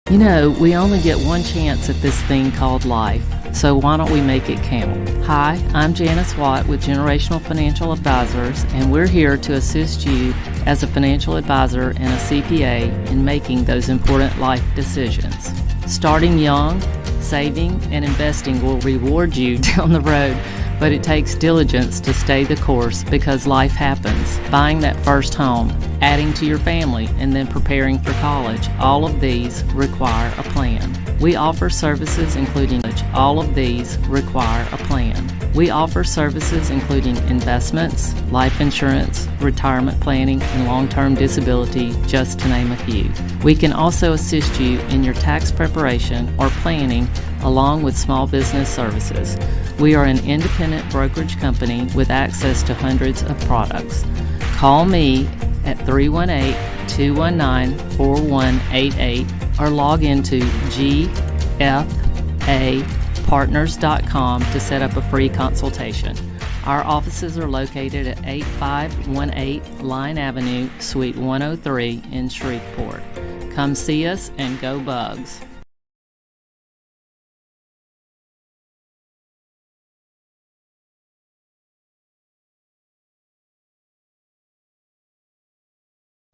You know, we only get one chance at this thing called life. so why don't we make it count? Hi, I'm Janice Watt with Generational Financial Advisors, and we're here to assist you as a financial advisor and a CPA in making those important life decisions. Starting young, saving, and investing will reward you down the road, but it takes diligence to stay the course because life happens. Buying that first home, adding to your family, and then preparing for college, all of these require a plan. We offer services including investments, life insurance, retirement planning, and long-term disability, just to name a few. We can also assist you in your tax preparation or planning along with small business services. We are an independent brokerage company with access to hundreds of products. Call me at 318-219-4188 or log into gfapartners.com to set up a free consultation. Our offices are located at 8518 Line Avenue, Suite 103 in Shreveport. Come see us and go Bugs.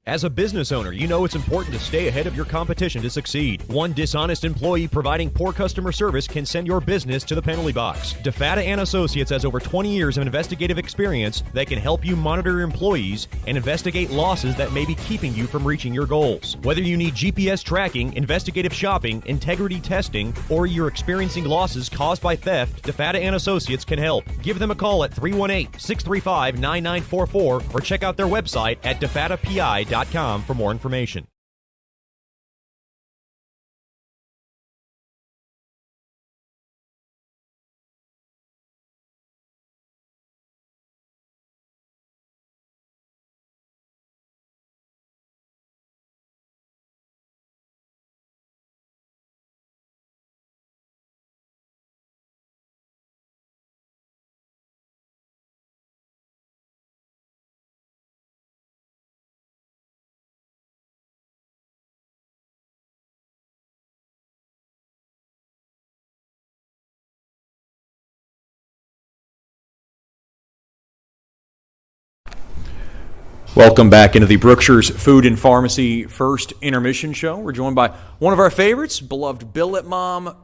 As a business owner, you know it's important to stay ahead of your competition to succeed. One dishonest employee providing poor customer service can send your business to the penalty box. DeFatta & Associates has over 20 years of investigative experience that can help you monitor your employees and investigate losses that may be keeping you from reaching your goals. Whether you need GPS tracking, investigative shopping, integrity testing, or you're experiencing losses caused by theft, DeFatta & Associates can help. Give them a call at 318-635-9944 or check out their website at defattapi.com for more information. Welcome back into the Brookshire's Food and Pharmacy First Intermission Show. We're joined by one of our favorites, beloved Billet Mom,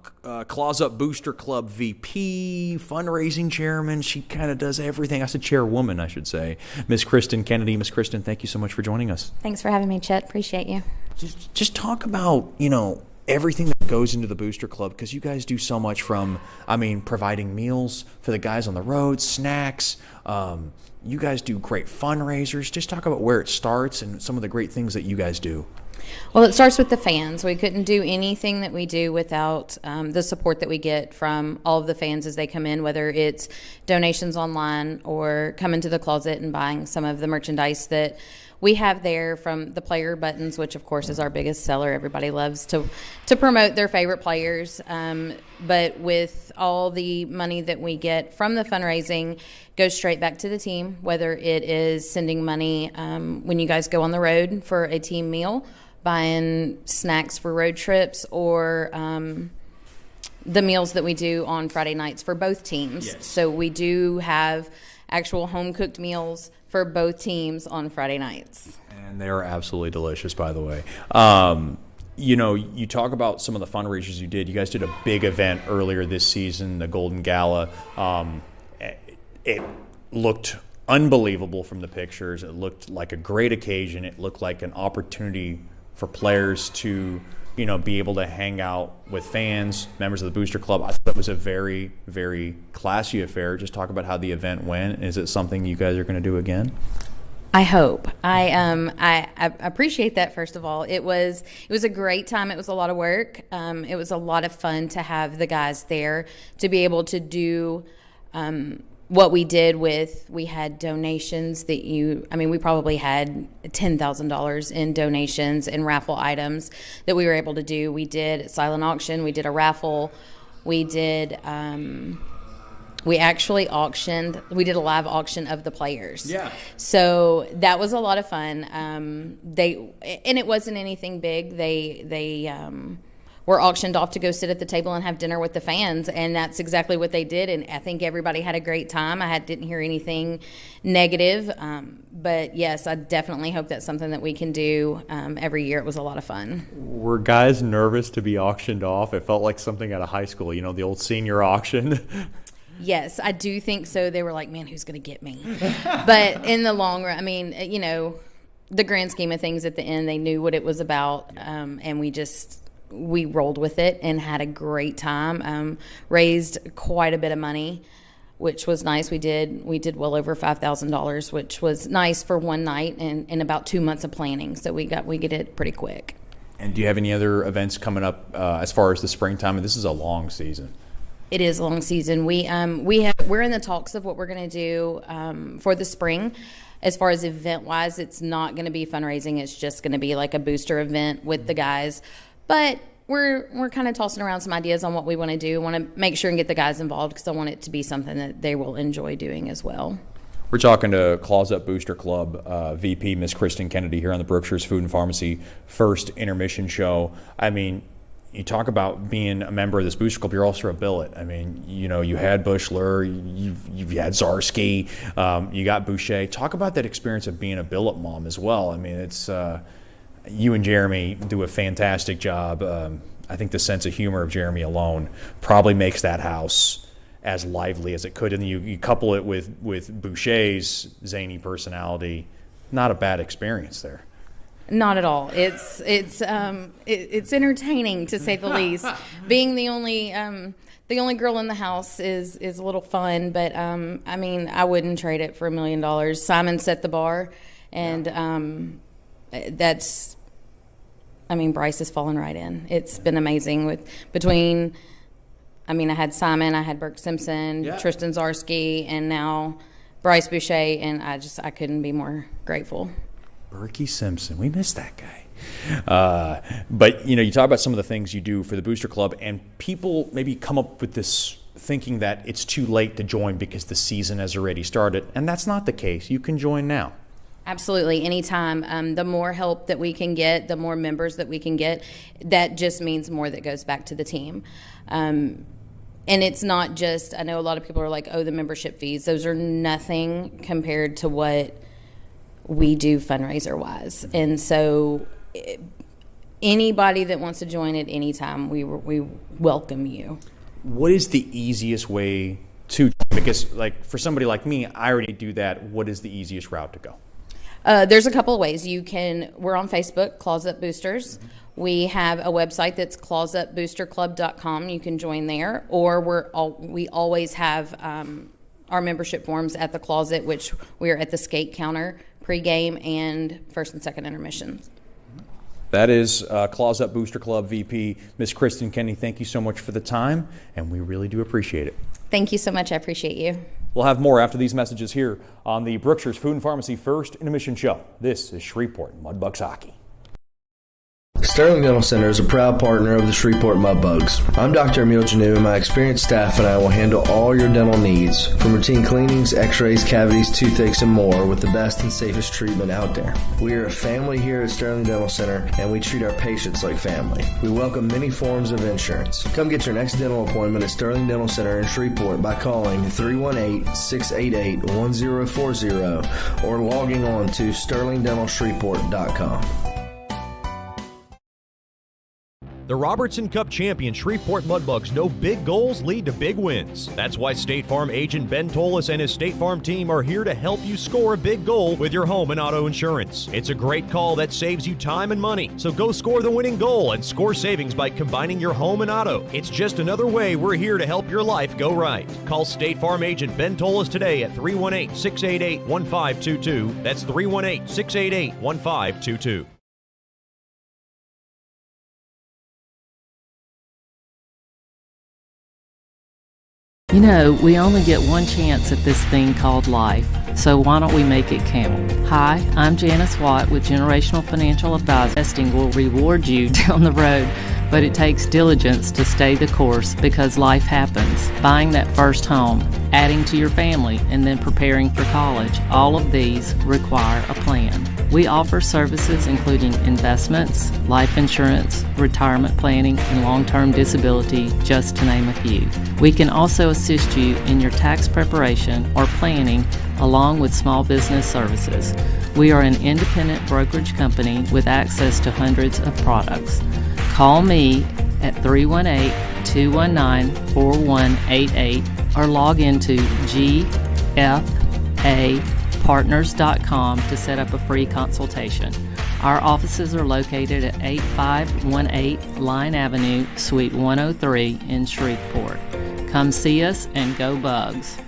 Claws Up Booster Club VP, fundraising chairman. She kind of does everything. I said chairwoman, I should say. Miss Kristen Kennedy. Miss Kristen, thank you so much for joining us. Thanks for having me, Chet. Appreciate you. Just talk about, everything that goes into the Booster Club, because you guys do so much from, providing meals for the guys on the road, snacks. You guys do great fundraisers. Just talk about where it starts and some of the great things that you guys do. Well, it starts with the fans. We couldn't do anything that we do without the support that we get from all of the fans as they come in, whether it's donations online or coming to the closet and buying some of the merchandise that we have there, from the player buttons, which of course is our biggest seller. Everybody loves to promote their favorite players. But with all the money that we get from the fundraising goes straight back to the team, whether it is sending money when you guys go on the road for a team meal, buying snacks for road trips, or the meals that we do on Friday nights for both teams. Yes. So we do have actual home-cooked meals for both teams on Friday nights. And they are absolutely delicious, by the way. You talk about some of the fundraisers you did. You guys did a big event earlier this season, the Golden Gala. It looked unbelievable from the pictures. It looked like a great occasion. It looked like an opportunity for players to be able to hang out with fans, members of the Booster Club. I thought it was a very, very classy affair. Just talk about how the event went. Is it something you guys are going to do again? I hope. I appreciate that. First of all, it was a great time. It was a lot of work. It was a lot of fun to have the guys there, to be able to do what we did we had donations that we probably had $10,000 in donations and raffle items that we were able to do. We did silent auction. We did a raffle. We did, we actually we did a live auction of the players. Yeah. So that was a lot of fun. And it wasn't anything big. They were auctioned off to go sit at the table and have dinner with the fans, and that's exactly what they did. And I think everybody had a great time. Didn't hear anything negative, but yes, I definitely hope that's something that we can do every year. It was a lot of fun. Were guys nervous to be auctioned off? It felt like something out of high school, the old senior auction. Yes, I do think so. They were like, man, who's going to get me? But in the long run, I mean, the grand scheme of things at the end, they knew what it was about, and we rolled with it and had a great time. Raised quite a bit of money, which was nice. We did well over $5,000, which was nice for one night and about 2 months of planning. So we get it pretty quick. And do you have any other events coming up as far as the springtime? And this is a long season. It is a long season. We're in the talks of what we're going to do for the spring. As far as event-wise, it's not going to be fundraising. It's just going to be like a booster event with the guys. But we're kind of tossing around some ideas on what we want to do. Want to make sure and get the guys involved because I want it to be something that they will enjoy doing as well. We're talking to Claws Up Booster Club VP, Miss Kristen Kennedy, here on the Brookshire's Food and Pharmacy first intermission show. I mean, you talk about being a member of this booster club, you're also a billet. I mean, you had Bushler, you've had Zarski, you got Boucher. Talk about that experience of being a billet mom as well. I mean, it's you and Jeremy do a fantastic job. I think the sense of humor of Jeremy alone probably makes that house as lively as it could. And you couple it with Boucher's zany personality, not a bad experience there. Not at all. It's entertaining to say the least. Being the only girl in the house is a little fun, but I mean, I wouldn't trade it for $1 million. Simon set the bar, and Bryce has fallen right in. It's been amazing I had Simon, I had Burke Simpson, Tristan Zarski, and now Bryce Boucher, and I couldn't be more grateful. Berkey Simpson, we missed that guy. But you talk about some of the things you do for the Booster Club, and people maybe come up with this thinking that it's too late to join because the season has already started, and that's not the case. You can join now. Absolutely, anytime. The more help that we can get, the more members that we can get, that just means more that goes back to the team. And it's not just, I know a lot of people are like, the membership fees. Those are nothing compared to what we do fundraiser-wise. And so anybody that wants to join at any time, we welcome you. What is the easiest way to, because like for somebody like me, I already do that. What is the easiest route to go? There's a couple of ways. We're on Facebook, Claws Up Boosters. Mm-hmm. We have a website that's clawsupboosterclub.com. You can join there. Or we always have our membership forms at the closet, which we are at the skate counter pregame and first and second intermissions. That is Claws Up Booster Club VP, Miss Kristen Kennedy. Thank you so much for the time, and we really do appreciate it. Thank you so much. I appreciate you. We'll have more after these messages here on the Brookshire's Food and Pharmacy First Intermission Show. This is Shreveport Mudbugs Hockey. Sterling Dental Center is a proud partner of the Shreveport Mudbugs. I'm Dr. Emil Janu, and my experienced staff and I will handle all your dental needs, from routine cleanings, x-rays, cavities, toothaches, and more, with the best and safest treatment out there. We are a family here at Sterling Dental Center, and we treat our patients like family. We welcome many forms of insurance. Come get your next dental appointment at Sterling Dental Center in Shreveport by calling 318-688-1040 or logging on to sterlingdentalshreveport.com. The Robertson Cup champion Shreveport Mudbugs know big goals lead to big wins. That's why State Farm agent Ben Tolis and his State Farm team are here to help you score a big goal with your home and auto insurance. It's a great call that saves you time and money. So go score the winning goal and score savings by combining your home and auto. It's just another way we're here to help your life go right. Call State Farm agent Ben Tolis today at 318-688-1522. That's 318-688-1522. We only get one chance at this thing called life, so why don't we make it count? Hi, I'm Janice Watt with Generational Financial Advisors. Investing will reward you down the road, but it takes diligence to stay the course because life happens. Buying that first home, adding to your family, and then preparing for college, all of these require a plan. We offer services including investments, life insurance, retirement planning, and long-term disability, just to name a few. We can also assist you in your tax preparation or planning, along with small business services. We are an independent brokerage company with access to hundreds of products. Call me at 318-219-4188 or log into gfapartners.com to set up a free consultation. Our offices are located at 8518 Line Avenue, Suite 103 in Shreveport. Come see us and go Bugs.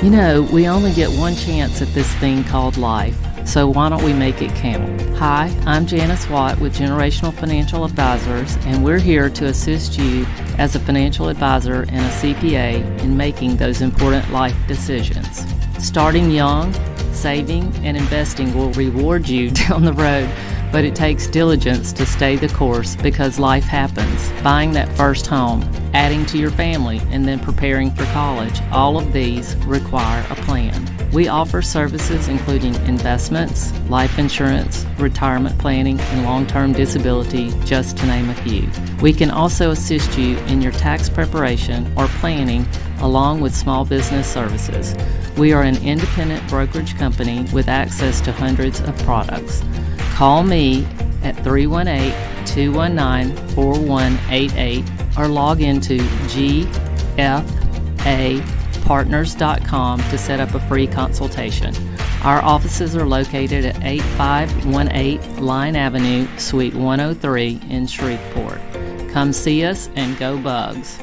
You know, we only get one chance at this thing called life, so why don't we make it count? Hi, I'm Janice Watt with Generational Financial Advisors, and we're here to assist you as a financial advisor and a CPA in making those important life decisions. Starting young, saving, and investing will reward you down the road, but it takes diligence to stay the course because life happens. Buying that first home, adding to your family, and then preparing for college, all of these require a plan. We offer services including investments, life insurance, retirement planning, and long-term disability, just to name a few. We can also assist you in your tax preparation or planning along with small business services. We are an independent brokerage company with access to hundreds of products. Call me at 318-219-4188 or log into gfapartners.com to set up a free consultation. Our offices are located at 8518 Line Avenue, Suite 103 in Shreveport. Come see us and go Bugs.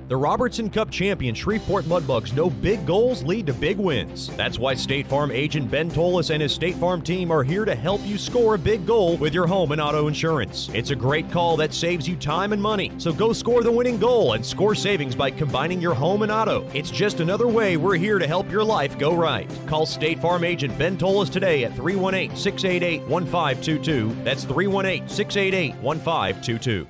The Robertson Cup champion Shreveport Mudbugs know big goals lead to big wins. That's why State Farm agent Ben Tolis and his State Farm team are here to help you score a big goal with your home and auto insurance. It's a great call that saves you time and money. So go score the winning goal and score savings by combining your home and auto. It's just another way we're here to help your life go right. Call State Farm agent Ben Tolis today at 318-688-1522. That's 318-688-1522.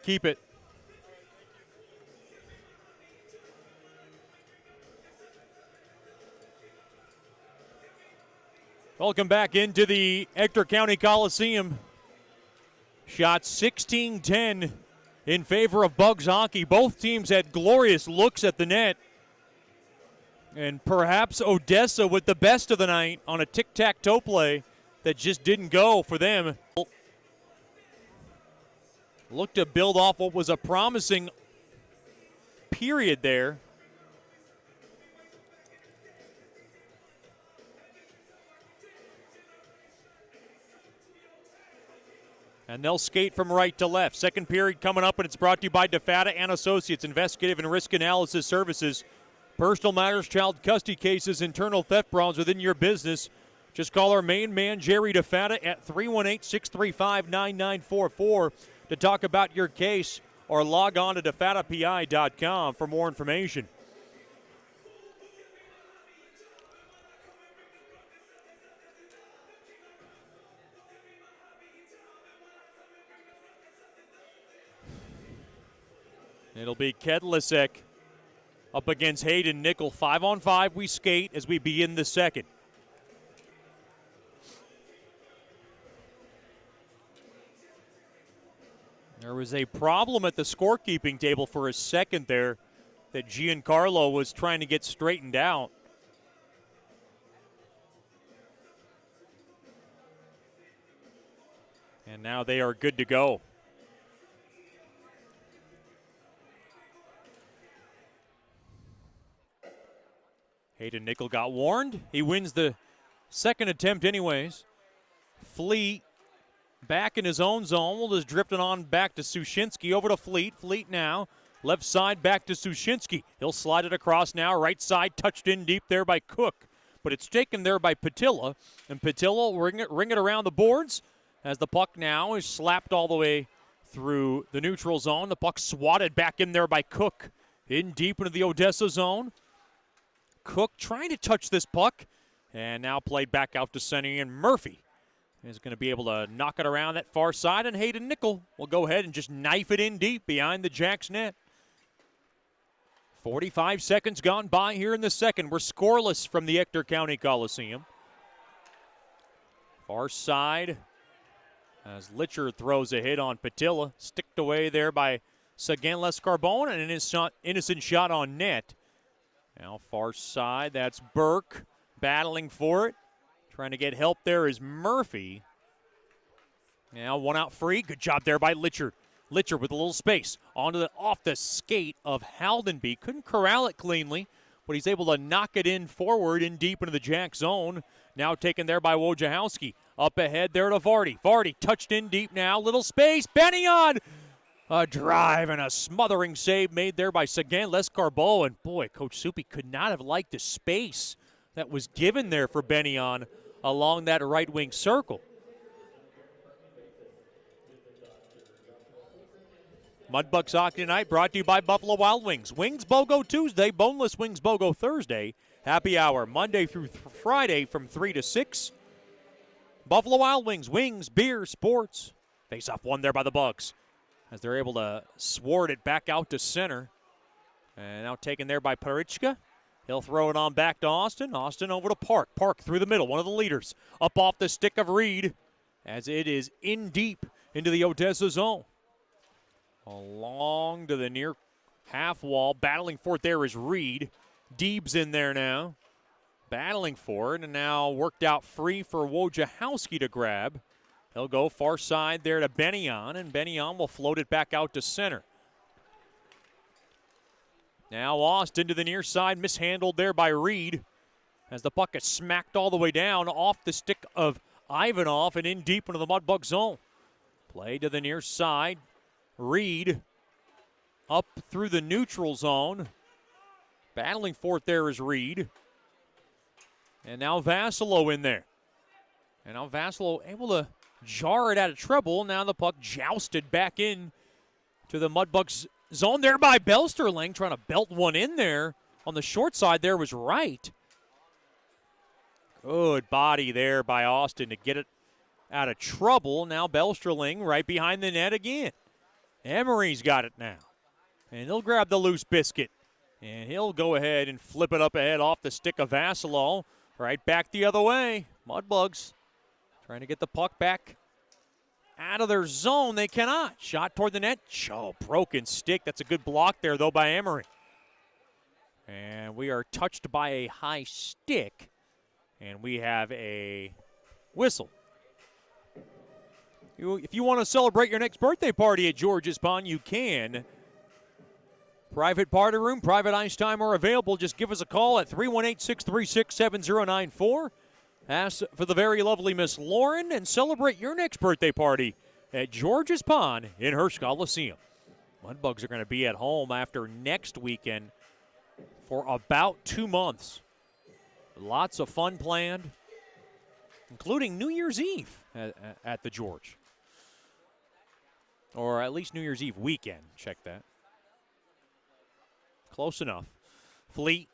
Keep it. Welcome back into the Ector County Coliseum. Shot 16-10 in favor of Bugs hockey. Both teams had glorious looks at the net. And perhaps Odessa with the best of the night on a tic-tac-toe play that just didn't go for them. Looked to build off what was a promising period there. And they'll skate from right to left. Second period coming up, and it's brought to you by DeFata and Associates, Investigative and Risk Analysis Services. Personal matters, child custody cases, internal theft problems within your business. Just call our main man, Jerry DeFata, at 318-635-9944 to talk about your case, or log on to defatapi.com for more information. It'll be Kedlisek up against Hayden Nickel. 5-on-5 we skate as we begin the second. There was a problem at the scorekeeping table for a second there that Giancarlo was trying to get straightened out. And now they are good to go. Hayden Nickel got warned. He wins the second attempt anyways. Fleet back in his own zone. Well, just drifting on back to Sushinsky. Over to Fleet. Fleet now. Left side back to Sushinsky. He'll slide it across now. Right side touched in deep there by Cook. But it's taken there by Patilla. And Patilla will ring it around the boards as the puck now is slapped all the way through the neutral zone. The puck swatted back in there by Cook. In deep into the Odessa zone. Cook trying to touch this puck, and now played back out to center, and Murphy is going to be able to knock it around that far side, and Hayden Nickel will go ahead and just knife it in deep behind the Jacks net. 45 seconds gone by here in the second. We're scoreless from the Ector County Coliseum. Far side as Litcher throws a hit on Patilla, sticked away there by Saganles Carbone, and an innocent shot on net. Now far side, that's Burke battling for it. Trying to get help there is Murphy. Now one out free. Good job there by Litcher. Litcher with a little space. Off the skate of Haldenby. Couldn't corral it cleanly, but he's able to knock it in forward and deep into the Jack zone. Now taken there by Wojciechowski. Up ahead there to Vardy. Vardy touched in deep now. Little space. Bennion! A drive and a smothering save made there by Saganles Carbo. And boy, Coach Soupy could not have liked the space that was given there for Bennion along that right wing circle. Mudbugs Hockey tonight brought to you by Buffalo Wild Wings. Wings BOGO Tuesday, boneless wings BOGO Thursday. Happy hour Monday through Friday from 3 to 6. Buffalo Wild Wings, wings, beer, sports. Face off one there by the Bugs, as they're able to sward it back out to center. And now taken there by Parichka. He'll throw it on back to Austin. Austin over to Park. Park through the middle, one of the leaders. Up off the stick of Reed as it is in deep into the Odessa zone. Along to the near half wall. Battling for it there is Reed. Deeb's in there now. Battling for it, and now worked out free for Wojciechowski to grab. He'll go far side there to Bennion, and Bennion will float it back out to center. Now Austin to the near side, mishandled there by Reed as the puck is smacked all the way down off the stick of Ivanov and in deep into the Mudbug zone. Play to the near side. Reed up through the neutral zone. Battling for it there is Reed. And now Vassilo in there. And now Vassilo able to jar it out of trouble. Now the puck jousted back in to the Mudbugs zone there by Belsterling, trying to belt one in there. On the short side there was Wright. Good body there by Austin to get it out of trouble. Now Belsterling right behind the net again. Emery's got it now. And he'll grab the loose biscuit. And he'll go ahead and flip it up ahead off the stick of Vassilo. Right back the other way. Mudbugs trying to get the puck back out of their zone. They cannot. Shot toward the net. Oh, broken stick. That's a good block there, though, by Emery. And we are touched by a high stick. And we have a whistle. If you want to celebrate your next birthday party at George's Pond, you can. Private party room, private ice time are available. Just give us a call at 318-636-7094. Ask for the very lovely Miss Lauren and celebrate your next birthday party at George's Pond in Hirsch Coliseum. Mudbugs are going to be at home after next weekend for about 2 months. Lots of fun planned, including New Year's Eve at the George. Or at least New Year's Eve weekend. Check that. Close enough. Fleet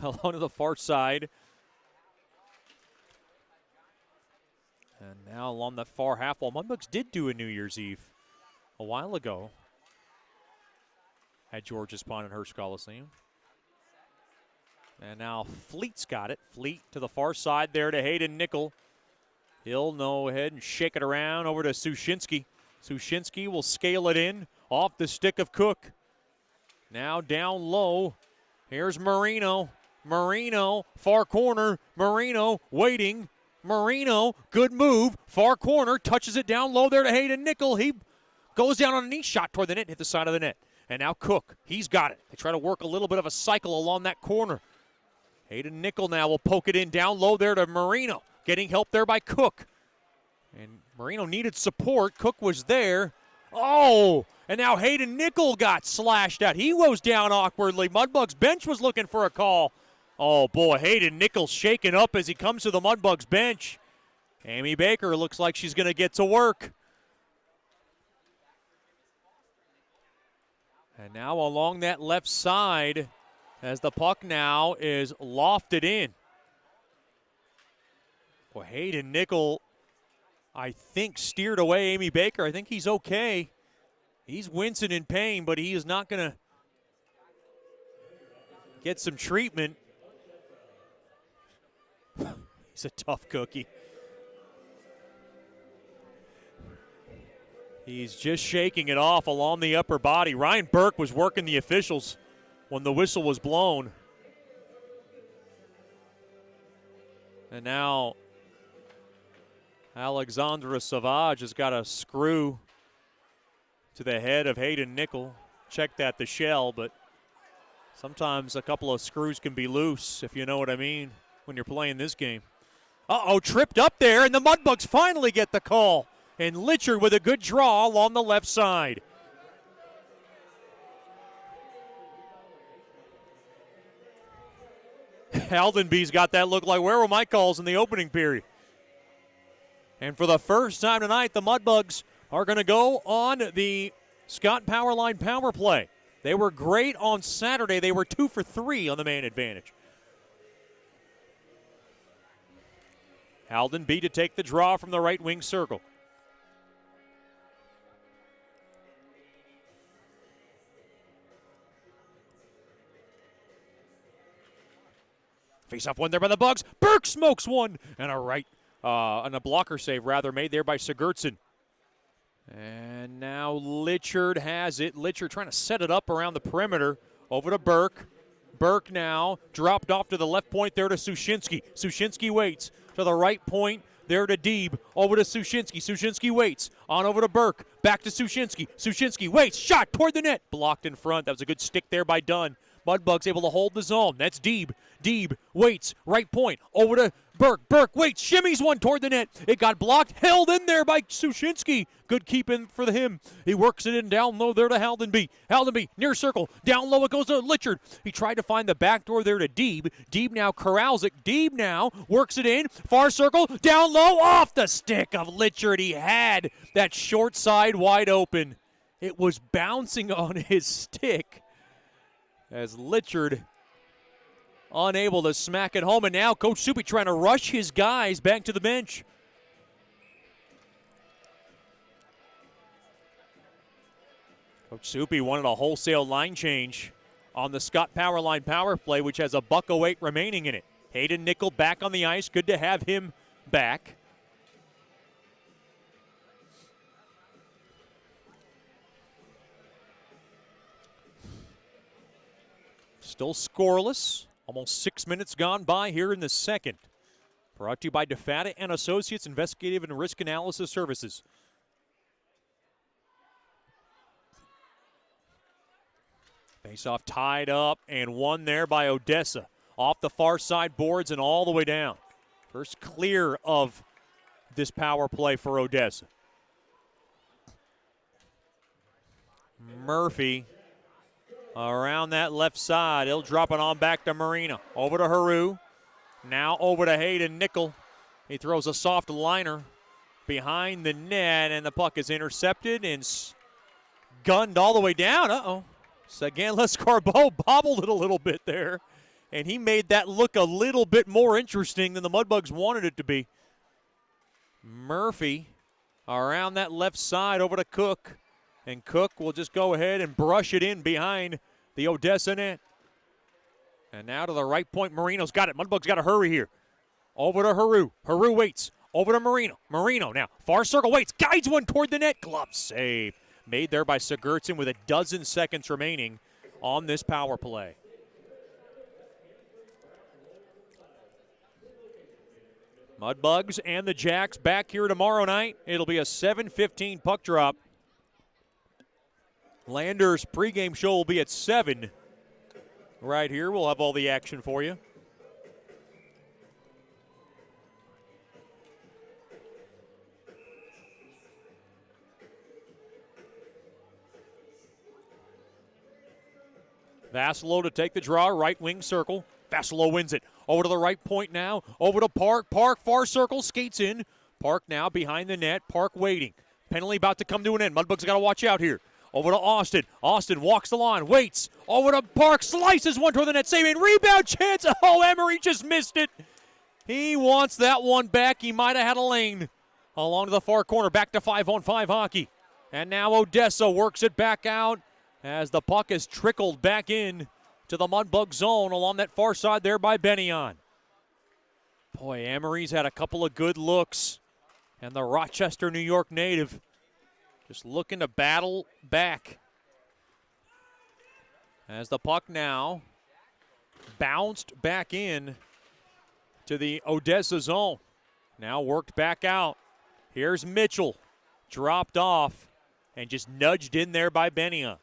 along to the far side. And now along the far half wall. Mudbugs did do a New Year's Eve a while ago at George's Pond and Hirsch Coliseum. And now Fleet's got it. Fleet to the far side there to Hayden Nickel. He'll go ahead and shake it around over to Sushinsky. Sushinsky will scale it in off the stick of Cook. Now down low. Here's Marino. Marino, far corner. Marino waiting. Marino, good move. Far corner, touches it down low there to Hayden Nickel. He goes down on a knee shot toward the net, hit the side of the net. And now Cook, he's got it. They try to work a little bit of a cycle along that corner. Hayden Nickel now will poke it in down low there to Marino. Getting help there by Cook. And Marino needed support. Cook was there. Oh, and now Hayden Nickel got slashed at. He was down awkwardly. Mudbugs bench was looking for a call. Oh, boy, Hayden Nickel shaken up as he comes to the Mudbugs bench. Amy Baker looks like she's going to get to work. And now along that left side as the puck now is lofted in. Well, Hayden Nickel, I think, steered away Amy Baker. I think he's okay. He's wincing in pain, but he is not going to get some treatment. He's a tough cookie. He's just shaking it off along the upper body. Ryan Burke was working the officials when the whistle was blown. And now Alexandra Savage has got a screw to the head of Hayden Nickel. Checked at the shell, but sometimes a couple of screws can be loose, if you know what I mean, when you're playing this game. Uh-oh, tripped up there, and the Mudbugs finally get the call. And Litchard with a good draw along the left side. Aldenby's got that look like, where were my calls in the opening period? And for the first time tonight, the Mudbugs are going to go on the Scott Powerline power play. They were great on Saturday. They were 2 for 3 on the man advantage. Aldenby to take the draw from the right wing circle. Face-off one there by the Bugs. Burke smokes one. And a blocker save, rather, made there by Sigurdsson. And now Litchard has it. Litchard trying to set it up around the perimeter. Over to Burke. Burke now dropped off to the left point there to Sushinsky. Sushinsky waits to the right point there to Deeb. Over to Sushinsky. Sushinsky waits. On over to Burke. Back to Sushinsky. Sushinsky waits. Shot toward the net. Blocked in front. That was a good stick there by Dunn. Mudbugs able to hold the zone. That's Deeb. Deeb waits. Right point. Over to Burke. Burke waits. Shimmies one toward the net. It got blocked. Held in there by Sushinsky. Good keeping for him. He works it in down low there to Haldenby. Haldenby near circle. Down low it goes to Litchard. He tried to find the back door there to Deeb. Deeb now corrals it. Deeb now works it in. Far circle. Down low. Off the stick of Litchard. He had that short side wide open. It was bouncing on his stick as Litchard unable to smack it home. And now Coach Soupy trying to rush his guys back to the bench. Coach Soupy wanted a wholesale line change on the Scott Powerline power play, which has $1.08 remaining in it. Hayden Nickel back on the ice. Good to have him back. Still scoreless. Almost 6 minutes gone by here in the second. Brought to you by DeFata and Associates Investigative and Risk Analysis Services. Face-off tied up and won there by Odessa. Off the far side boards and all the way down. First clear of this power play for Odessa. Murphy around that left side. He'll drop it on back to Marino. Over to Haru. Now over to Hayden Nickel. He throws a soft liner behind the net, and the puck is intercepted and gunned all the way down. Uh-oh. Again, Lescarbeau bobbled it a little bit there, and he made that look a little bit more interesting than the Mudbugs wanted it to be. Murphy around that left side over to Cook, and Cook will just go ahead and brush it in behind the Odessa net. And now to the right point, Marino's got it. Mudbugs got to hurry here. Over to Haru. Haru waits. Over to Marino. Marino now, far circle, waits, guides one toward the net. Glove save. Made there by Sigurdsson with a dozen seconds remaining on this power play. Mudbugs and the Jacks back here tomorrow night. It'll be a 7:15 puck drop. Landers pregame show will be at 7. Right here, we'll have all the action for you. Vassalo to take the draw, right wing circle. Vassalo wins it. Over to the right point now. Over to Park. Park, far circle, skates in. Park now behind the net. Park waiting. Penalty about to come to an end. Mudbugs got to watch out here. Over to Austin. Austin walks the line, waits. Over to Park, slices one toward the net. Saving, rebound chance. Oh, Emery just missed it. He wants that one back. He might have had a lane. Along to the far corner, back to 5-on-5 hockey. And now Odessa works it back out as the puck is trickled back in to the Mudbug zone along that far side there by Benyon. Boy, Emery's had a couple of good looks. And the Rochester, New York native just looking to battle back. As the puck now bounced back in to the Odessa zone. Now worked back out. Here's Mitchell. Dropped off and just nudged in there by Benyon.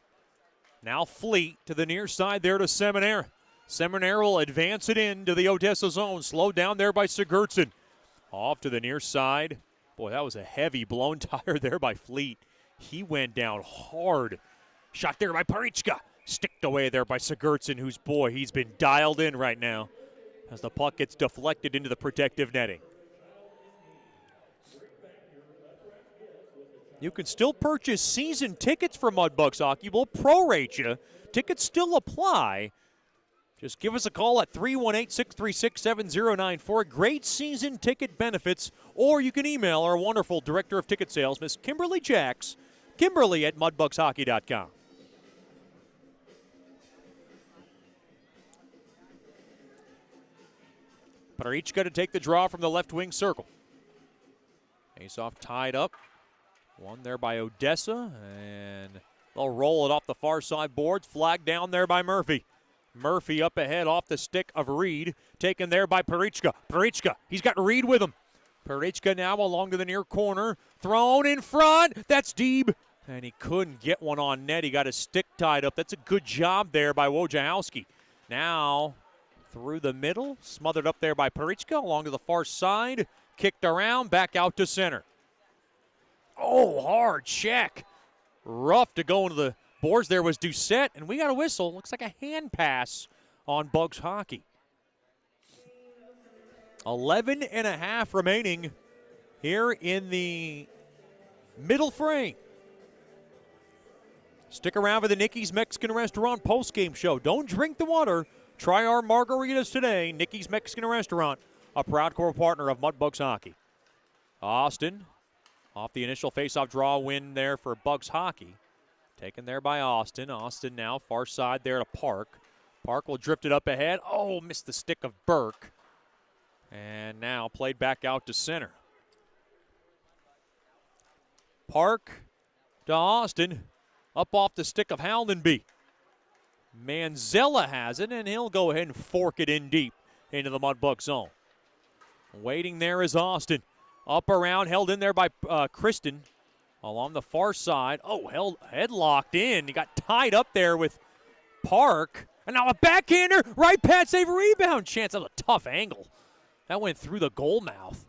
Now Fleet to the near side there to Seminaire. Seminaire will advance it into the Odessa zone. Slowed down there by Sigurdsson. Off to the near side. Boy, that was a heavy blown tire there by Fleet. He went down hard. Shot there by Parichka. Sticked away there by Sigurdsson, who's, boy, he's been dialed in right now as the puck gets deflected into the protective netting. You can still purchase season tickets for Mudbugs Hockey. We'll prorate you. Tickets still apply. Just give us a call at 318-636-7094. Great season ticket benefits. Or you can email our wonderful Director of Ticket Sales, Miss Kimberly Jacks, Kimberly@mudbugshockey.com. Parichka to take the draw from the left wing circle. Face-off tied up. One there by Odessa, and they'll roll it off the far side boards. Flag down there by Murphy. Murphy up ahead off the stick of Reed. Taken there by Parichka. Parichka, he's got Reed with him. Parichka now along to the near corner. Thrown in front. That's Deeb. And he couldn't get one on net. He got his stick tied up. That's a good job there by Wojciechowski. Now through the middle. Smothered up there by Parichka along to the far side. Kicked around. Back out to center. Oh, hard check. Rough to go into the boards there was Doucette, and we got a whistle. Looks like a hand pass on Bugs Hockey. 11 and a half remaining here in the middle frame. Stick around for the Nicky's Mexican Restaurant postgame show. Don't drink the water. Try our margaritas today. Nicky's Mexican Restaurant, a proud core partner of Mudbugs Hockey. Austin. Off the initial faceoff draw win there for Bugs Hockey. Taken there by Austin. Austin now far side there to Park. Park will drift it up ahead. Oh, missed the stick of Burke. And now played back out to center. Park to Austin. Up off the stick of Haldenby. Manzella has it, and he'll go ahead and fork it in deep into the Mudbug zone. Waiting there is Austin. Up around, held in there by Kristen. Along the far side. Oh, headlocked in. He got tied up there with Park. And now a backhander. Right pad save rebound chance. That was a tough angle. That went through the goal mouth.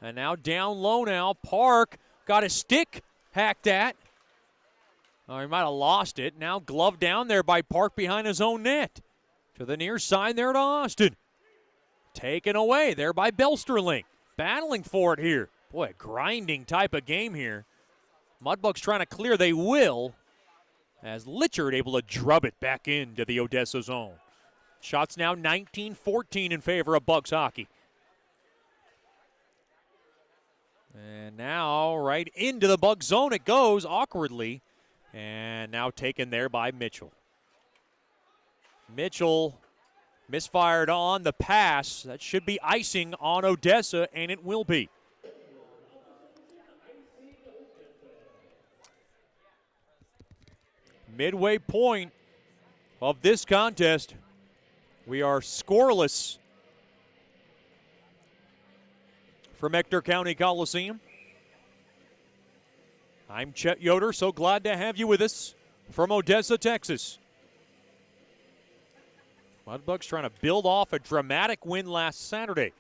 And now down low now. Park got his stick hacked at. Oh, he might have lost it. Now glove down there by Park behind his own net. To the near side there to Austin. Taken away there by Belsterling. Battling for it here. Boy, a grinding type of game here. Mudbugs trying to clear. They will. As Litchard able to drub it back into the Odessa zone. Shots now 19-14 in favor of Bugs hockey. And now right into the Bugs zone it goes awkwardly. And now taken there by Mitchell. Mitchell misfired on the pass. That should be icing on Odessa, and it will be. Midway point of this contest. We are scoreless from Ector County Coliseum. I'm Chet Yoder, so glad to have you with us from Odessa, Texas. Mudbugs trying to build off a dramatic win last Saturday.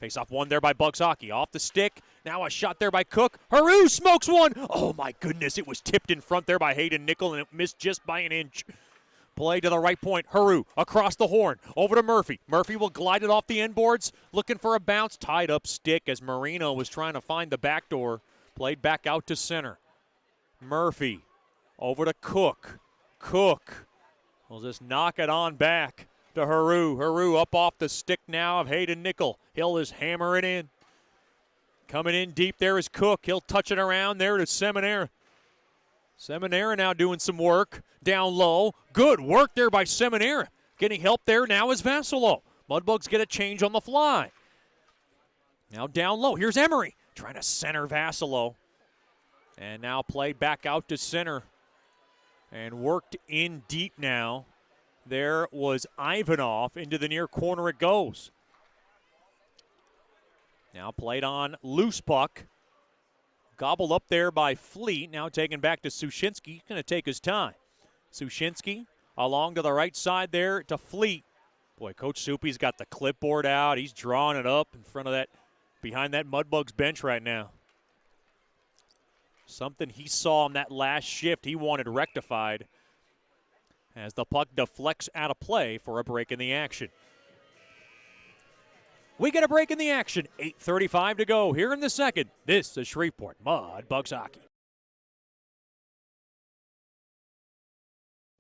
Face-off won there by Bugs hockey. Off the stick. Now a shot there by Cook. Haru smokes one. Oh, my goodness. It was tipped in front there by Hayden Nickel, and it missed just by an inch. Play to the right point. Haru across the horn. Over to Murphy. Murphy will glide it off the end boards. Looking for a bounce. Tied up stick as Marino was trying to find the back door. Played back out to center. Murphy over to Cook. Cook will just knock it on back to Haru. Haru up off the stick now of Hayden Nickel. He'll just hammer it in. Coming in deep there is Cook. He'll touch it around there to Seminara. Seminara now doing some work. Down low. Good work there by Seminara. Getting help there now is Vassalo. Mudbugs get a change on the fly. Now down low. Here's Emery trying to center Vassalo. And now played back out to center. And worked in deep now. There was Ivanov. Into the near corner it goes. Now played on loose puck. Gobbled up there by Fleet. Now taken back to Sushinsky. He's going to take his time. Sushinsky along to the right side there to Fleet. Boy, Coach Soupy's got the clipboard out. He's drawing it up in front of that, behind that Mudbugs bench right now. Something he saw on that last shift he wanted rectified as the puck deflects out of play for a break in the action. We get a break in the action. 8:35 to go here in the second. This is Shreveport Mudbugs hockey.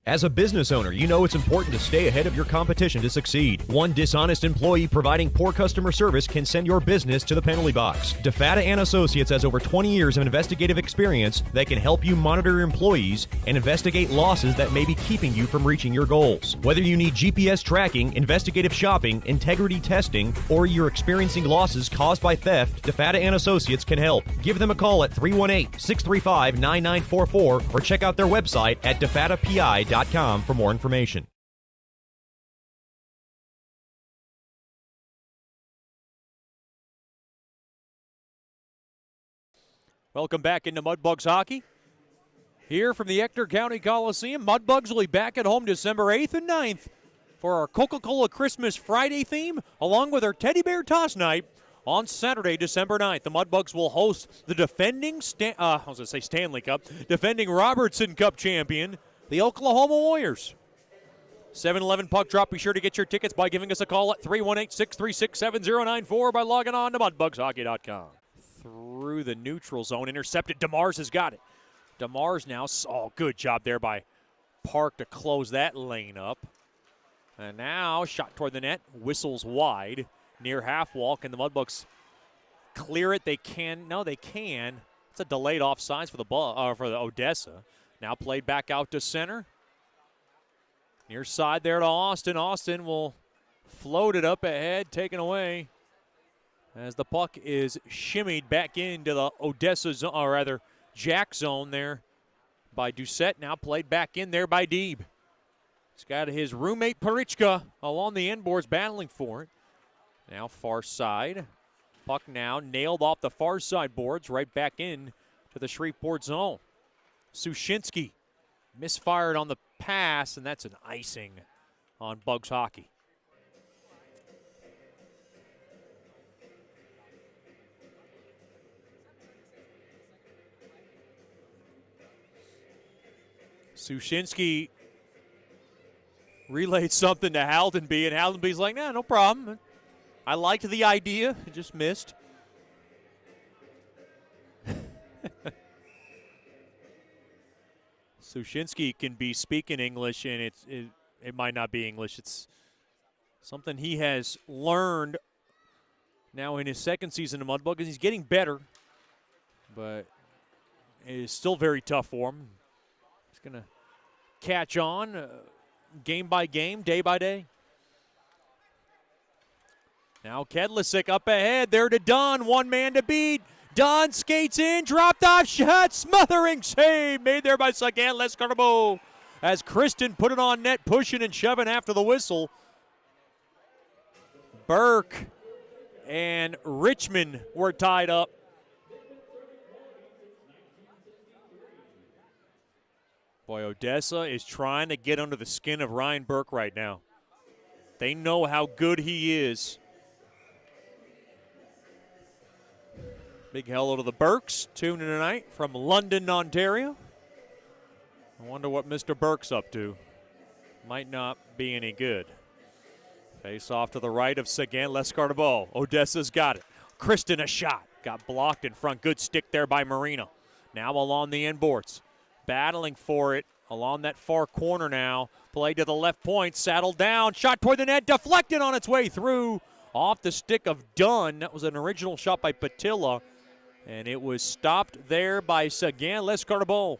As a business owner, you know it's important to stay ahead of your competition to succeed. One dishonest employee providing poor customer service can send your business to the penalty box. DeFata and Associates has over 20 years of investigative experience that can help you monitor your employees and investigate losses that may be keeping you from reaching your goals. Whether you need GPS tracking, investigative shopping, integrity testing, or you're experiencing losses caused by theft, DeFata and Associates can help. Give them a call at 318-635-9944 or check out their website at defatapi.com for more information. Welcome back into Mudbugs hockey. Here from the Ector County Coliseum, Mudbugs will be back at home December 8th and 9th for our Coca-Cola Christmas Friday theme, along with our Teddy Bear Toss Night on Saturday, December 9th. The Mudbugs will host the defending Stanley Cup, defending Robertson Cup champion, the Oklahoma Warriors. 7-Eleven puck drop. Be sure to get your tickets by giving us a call at 318-636-7094 by logging on to mudbugshockey.com. Through the neutral zone, intercepted. DeMars has got it. DeMars now, good job there by Park to close that lane up. And now, shot toward the net, whistles wide, near half wall. Can the Mudbugs clear it? They can. No, they can. It's a delayed offsides for the Odessa. Now played back out to center. Near side there to Austin. Austin will float it up ahead, taken away as the puck is shimmied back into the Odessa zone, or rather Jack zone there by Doucette. Now played back in there by Deeb. He's got his roommate Parichka along the end boards battling for it. Now far side. Puck now nailed off the far side boards right back in to the Shreveport zone. Sushinsky misfired on the pass, and that's an icing on Bugs hockey. Sushinsky relayed something to Haldenby, and Haldenby's like, nah, no problem. I liked the idea, it just missed. Sushinsky can be speaking English, and it might not be English. It's something he has learned now in his second season in Mudbugs, and he's getting better, but it is still very tough for him. He's going to catch on game by game, day by day. Now Kedlisic up ahead, there to Dunn, one man to beat. Dunn skates in, dropped off shot, smothering save, made there by Sagan Lescarbo. As Kristen put it on net, pushing and shoving after the whistle. Burke and Richmond were tied up. Boy, Odessa is trying to get under the skin of Ryan Burke right now. They know how good he is. Big hello to the Burks tuning tonight from London, Ontario. I wonder what Mr. Burke's up to. Might not be any good. Face off to the right of Sagan Lescarbo. Odessa's got it. Kristen a shot. Got blocked in front. Good stick there by Marino. Now along the end boards. Battling for it along that far corner now. Play to the left point. Saddled down. Shot toward the net. Deflected on its way through. Off the stick of Dunn. That was an original shot by Patilla. And it was stopped there by Sagan Lescarbo.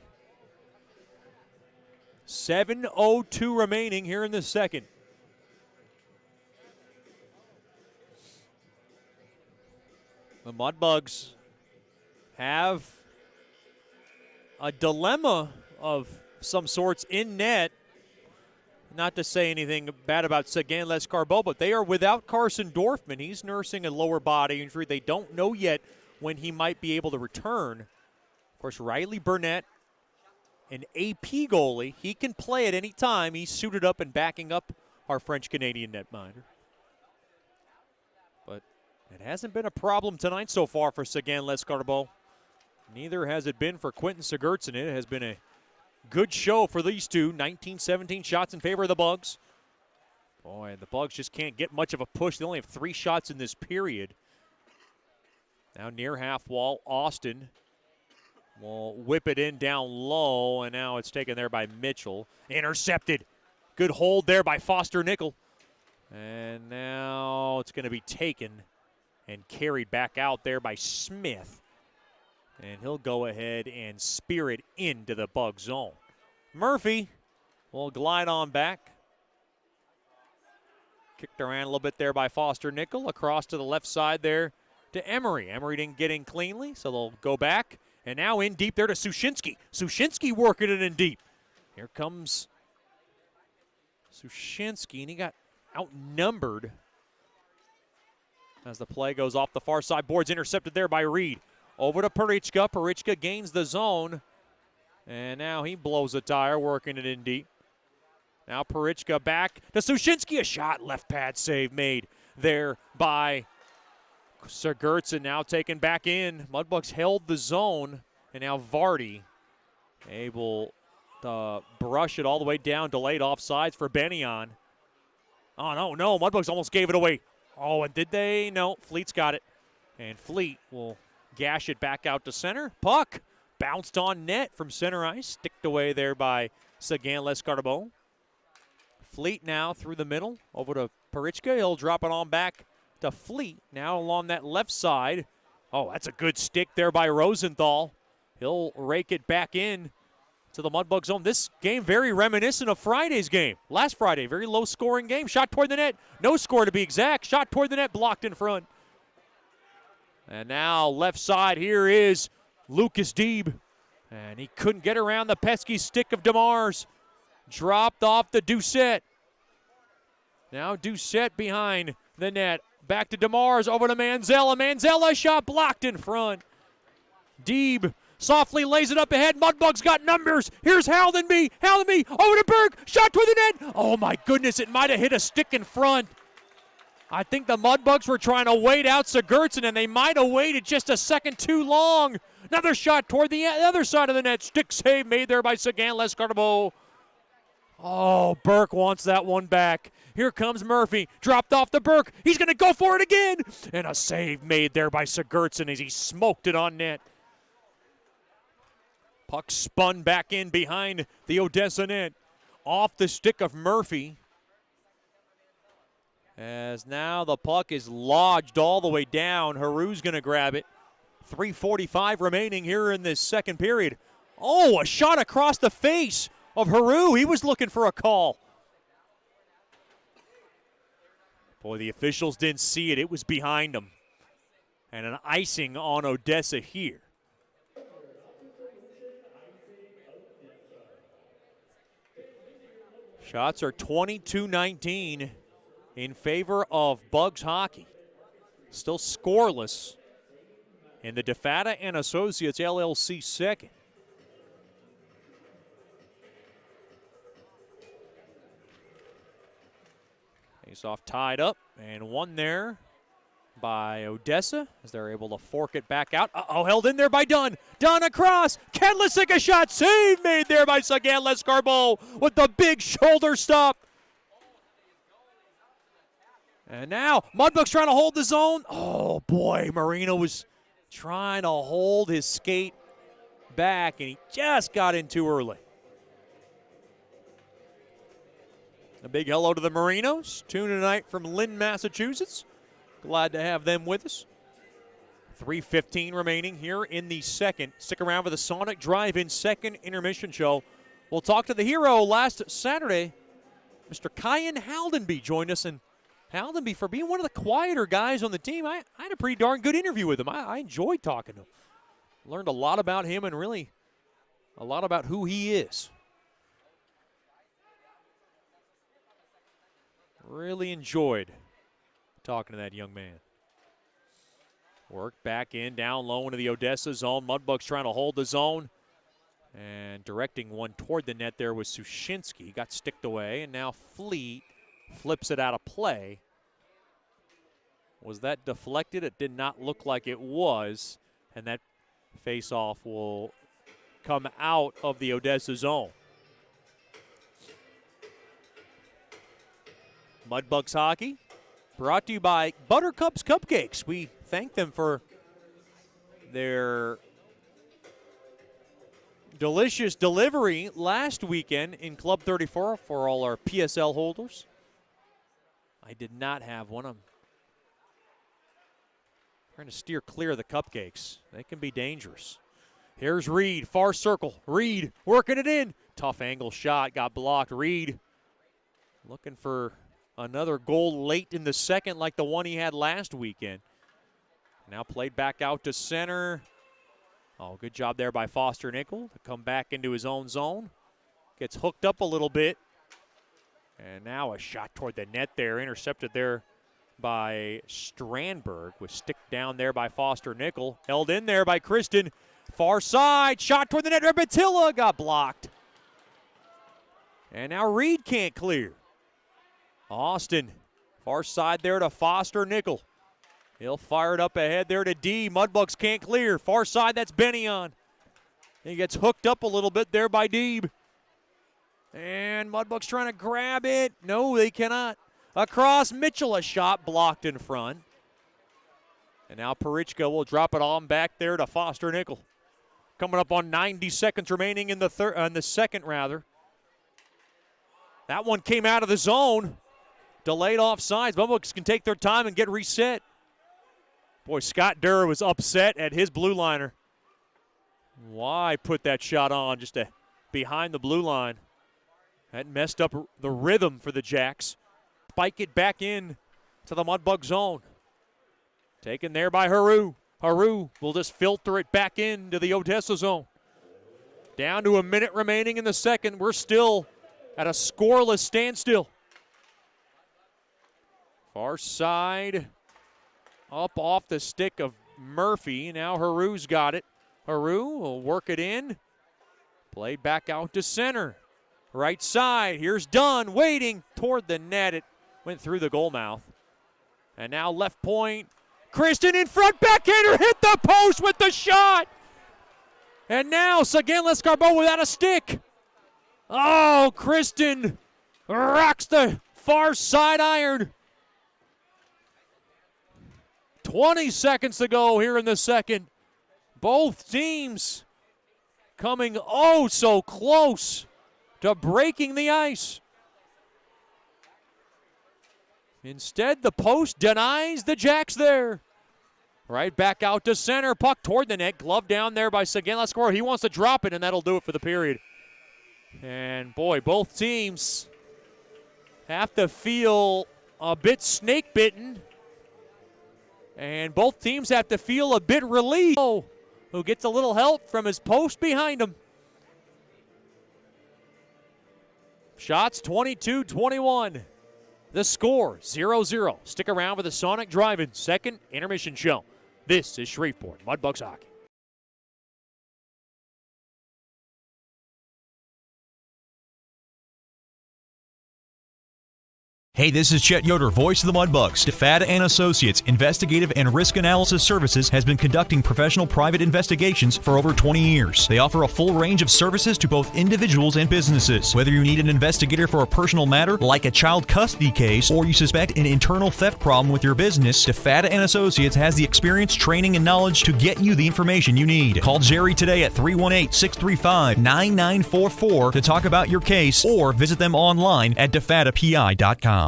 7:02 remaining here in the second. The Mudbugs have a dilemma of some sorts in net. Not to say anything bad about Sagan Lescarbo, but they are without Carson Dorfman. He's nursing a lower body injury. They don't know yet when he might be able to return. Of course, Riley Burnett, an AP goalie, he can play at any time. He's suited up and backing up our French-Canadian netminder. But it hasn't been a problem tonight so far for Sagan Lescarbo. Neither has it been for Quentin Sigurdsson. It has been a good show for these two. 19-17 shots in favor of the Bugs. Boy, the Bugs just can't get much of a push. They only have 3 shots in this period. Now near half wall, Austin will whip it in down low, and now it's taken there by Mitchell. Intercepted. Good hold there by Foster Nickel. And now it's going to be taken and carried back out there by Smith. And he'll go ahead and spear it into the Bug zone. Murphy will glide on back. Kicked around a little bit there by Foster Nickel. Across to the left side there to Emery. Emery didn't get in cleanly, so they'll go back. And now in deep there to Sushinsky. Sushinsky working it in deep. Here comes Sushinsky, and he got outnumbered as the play goes off the far side. Boards intercepted there by Reed. Over to Parichka. Parichka gains the zone. And now he blows a tire, working it in deep. Now Parichka back to Sushinsky. A shot, left pad save made there by Sigurdsson, now taken back in. Mudbugs held the zone, and now Vardy able to brush it all the way down. Delayed offsides for Bennion. Oh, no, Mudbugs almost gave it away. Oh, and did they? No, Fleet's got it. And Fleet will gash it back out to center. Puck bounced on net from center ice. Sticked away there by Sagan Lescarbo. Fleet now through the middle. Over to Parichka. He'll drop it on back to Fleet. Now along that left side. Oh, that's a good stick there by Rosenthal. He'll rake it back in to the Mudbug zone. This game very reminiscent of Friday's game. Last Friday, very low-scoring game. Shot toward the net. No score to be exact. Shot toward the net, blocked in front. And now left side, here is Lucas Deeb. And he couldn't get around the pesky stick of DeMars. Dropped off the Doucette. Now Doucette behind the net. Back to DeMars, over to Manzella. Manzella shot blocked in front. Deeb softly lays it up ahead. Mudbugs got numbers. Here's Haldenby. Haldenby over to Berg. Shot toward the net. Oh my goodness, it might have hit a stick in front. I think the Mudbugs were trying to wait out Sigurdsson, and they might have waited just a second too long. Another shot toward the other side of the net. Stick save made there by Sagan Lescarbot. Oh, Burke wants that one back. Here comes Murphy. Dropped off to Burke. He's going to go for it again. And a save made there by Sigurdsson as he smoked it on net. Puck spun back in behind the Odessa net. Off the stick of Murphy. As now the puck is lodged all the way down. Haru's going to grab it. 3:45 remaining here in this second period. Oh, a shot across the face of Haru. He was looking for a call. Boy, the officials didn't see it. It was behind him. And an icing on Odessa here. Shots are 22-19 in favor of Bugs hockey. Still scoreless in the DeFata and Associates LLC second. Face-off tied up and one there by Odessa as they're able to fork it back out. Uh-oh, held in there by Dunn. Dunn across. Kedlisic a shot. Save made there by Sagan Lescarbot with the big shoulder stop. And now Mudbugs trying to hold the zone. Oh, boy, Marino was trying to hold his skate back, and he just got in too early. A big hello to the Marinos. Tuning tonight from Lynn, Massachusetts. Glad to have them with us. 3:15 remaining here in the second. Stick around for the Sonic Drive-In second intermission show. We'll talk to the hero last Saturday. Mr. Kyan Haldenby joined us, and Haldenby, for being one of the quieter guys on the team, I had a pretty darn good interview with him. I enjoyed talking to him. Learned a lot about him and really a lot about who he is. Really enjoyed talking to that young man. Work back in, down low into the Odessa zone. Mudbugs trying to hold the zone. And directing one toward the net there was Sushinsky. Got sticked away, and now Fleet flips it out of play. Was that deflected? It did not look like it was. And that face-off will come out of the Odessa zone. Mudbugs hockey brought to you by Buttercup's Cupcakes. We thank them for their delicious delivery last weekend in Club 34 for all our PSL holders. I did not have one. I'm trying to steer clear of the cupcakes. They can be dangerous. Here's Reed, far circle. Reed working it in. Tough angle shot, got blocked. Reed looking for another goal late in the second like the one he had last weekend. Now played back out to center. Oh, good job there by Foster Nickel to come back into his own zone. Gets hooked up a little bit. And now a shot toward the net there, intercepted there by Strandberg. Was sticked down there by Foster Nickel. Held in there by Kristen. Far side, shot toward the net. Batilla got blocked. And now Reed can't clear. Austin, far side there to Foster Nickel. He'll fire it up ahead there to D. Mudbugs can't clear. Far side, that's Bennion. He gets hooked up a little bit there by Deeb. And Mudbugs trying to grab it. No, they cannot. Across Mitchell, a shot blocked in front. And now Parichka will drop it on back there to Foster Nickel. Coming up on 90 seconds remaining in the second, rather. That one came out of the zone. Delayed offsides. Mudbugs can take their time and get reset. Boy, Scott Durr was upset at his blue liner. Why put that shot on just behind the blue line? That messed up the rhythm for the Jacks. Spike it back in to the Mudbug zone. Taken there by Haru. Haru will just filter it back into the Odessa zone. Down to a minute remaining in the second. We're still at a scoreless standstill. Far side. Up off the stick of Murphy. Now Haru's got it. Haru will work it in. Played back out to center. Right side. Here's Dunn waiting toward the net. It went through the goal mouth. And now left point. Kristen in front. Backhander hit the post with the shot. And now Seguin Lescarbot without a stick. Oh, Kristen rocks the far side iron. 20 seconds to go here in the second. Both teams coming oh so close to breaking the ice. Instead, the post denies the Jacks there. Right back out to center. Puck toward the net. Glove down there by Seguin Lescarbot. He wants to drop it, and that'll do it for the period. And, boy, both teams have to feel a bit snake-bitten. And both teams have to feel a bit relieved. Oh, who gets a little help from his post behind him. Shots 22-21. The score 0-0. Stick around for the Sonic Drive-In second intermission show. This is Shreveport Mudbugs Hockey. Hey, this is Chet Yoder, voice of the Mudbugs. DeFada and Associates Investigative and Risk Analysis Services has been conducting professional private investigations for over 20 years. They offer a full range of services to both individuals and businesses. Whether you need an investigator for a personal matter like a child custody case or you suspect an internal theft problem with your business, DeFada and Associates has the experience, training, and knowledge to get you the information you need. Call Jerry today at 318-635-9944 to talk about your case or visit them online at defadapi.com.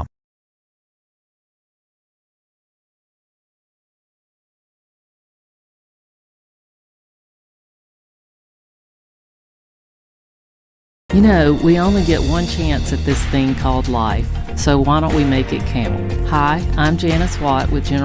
You know, we only get one chance at this thing called life, so why don't we make it count? Hi, I'm Janice Watt with Generation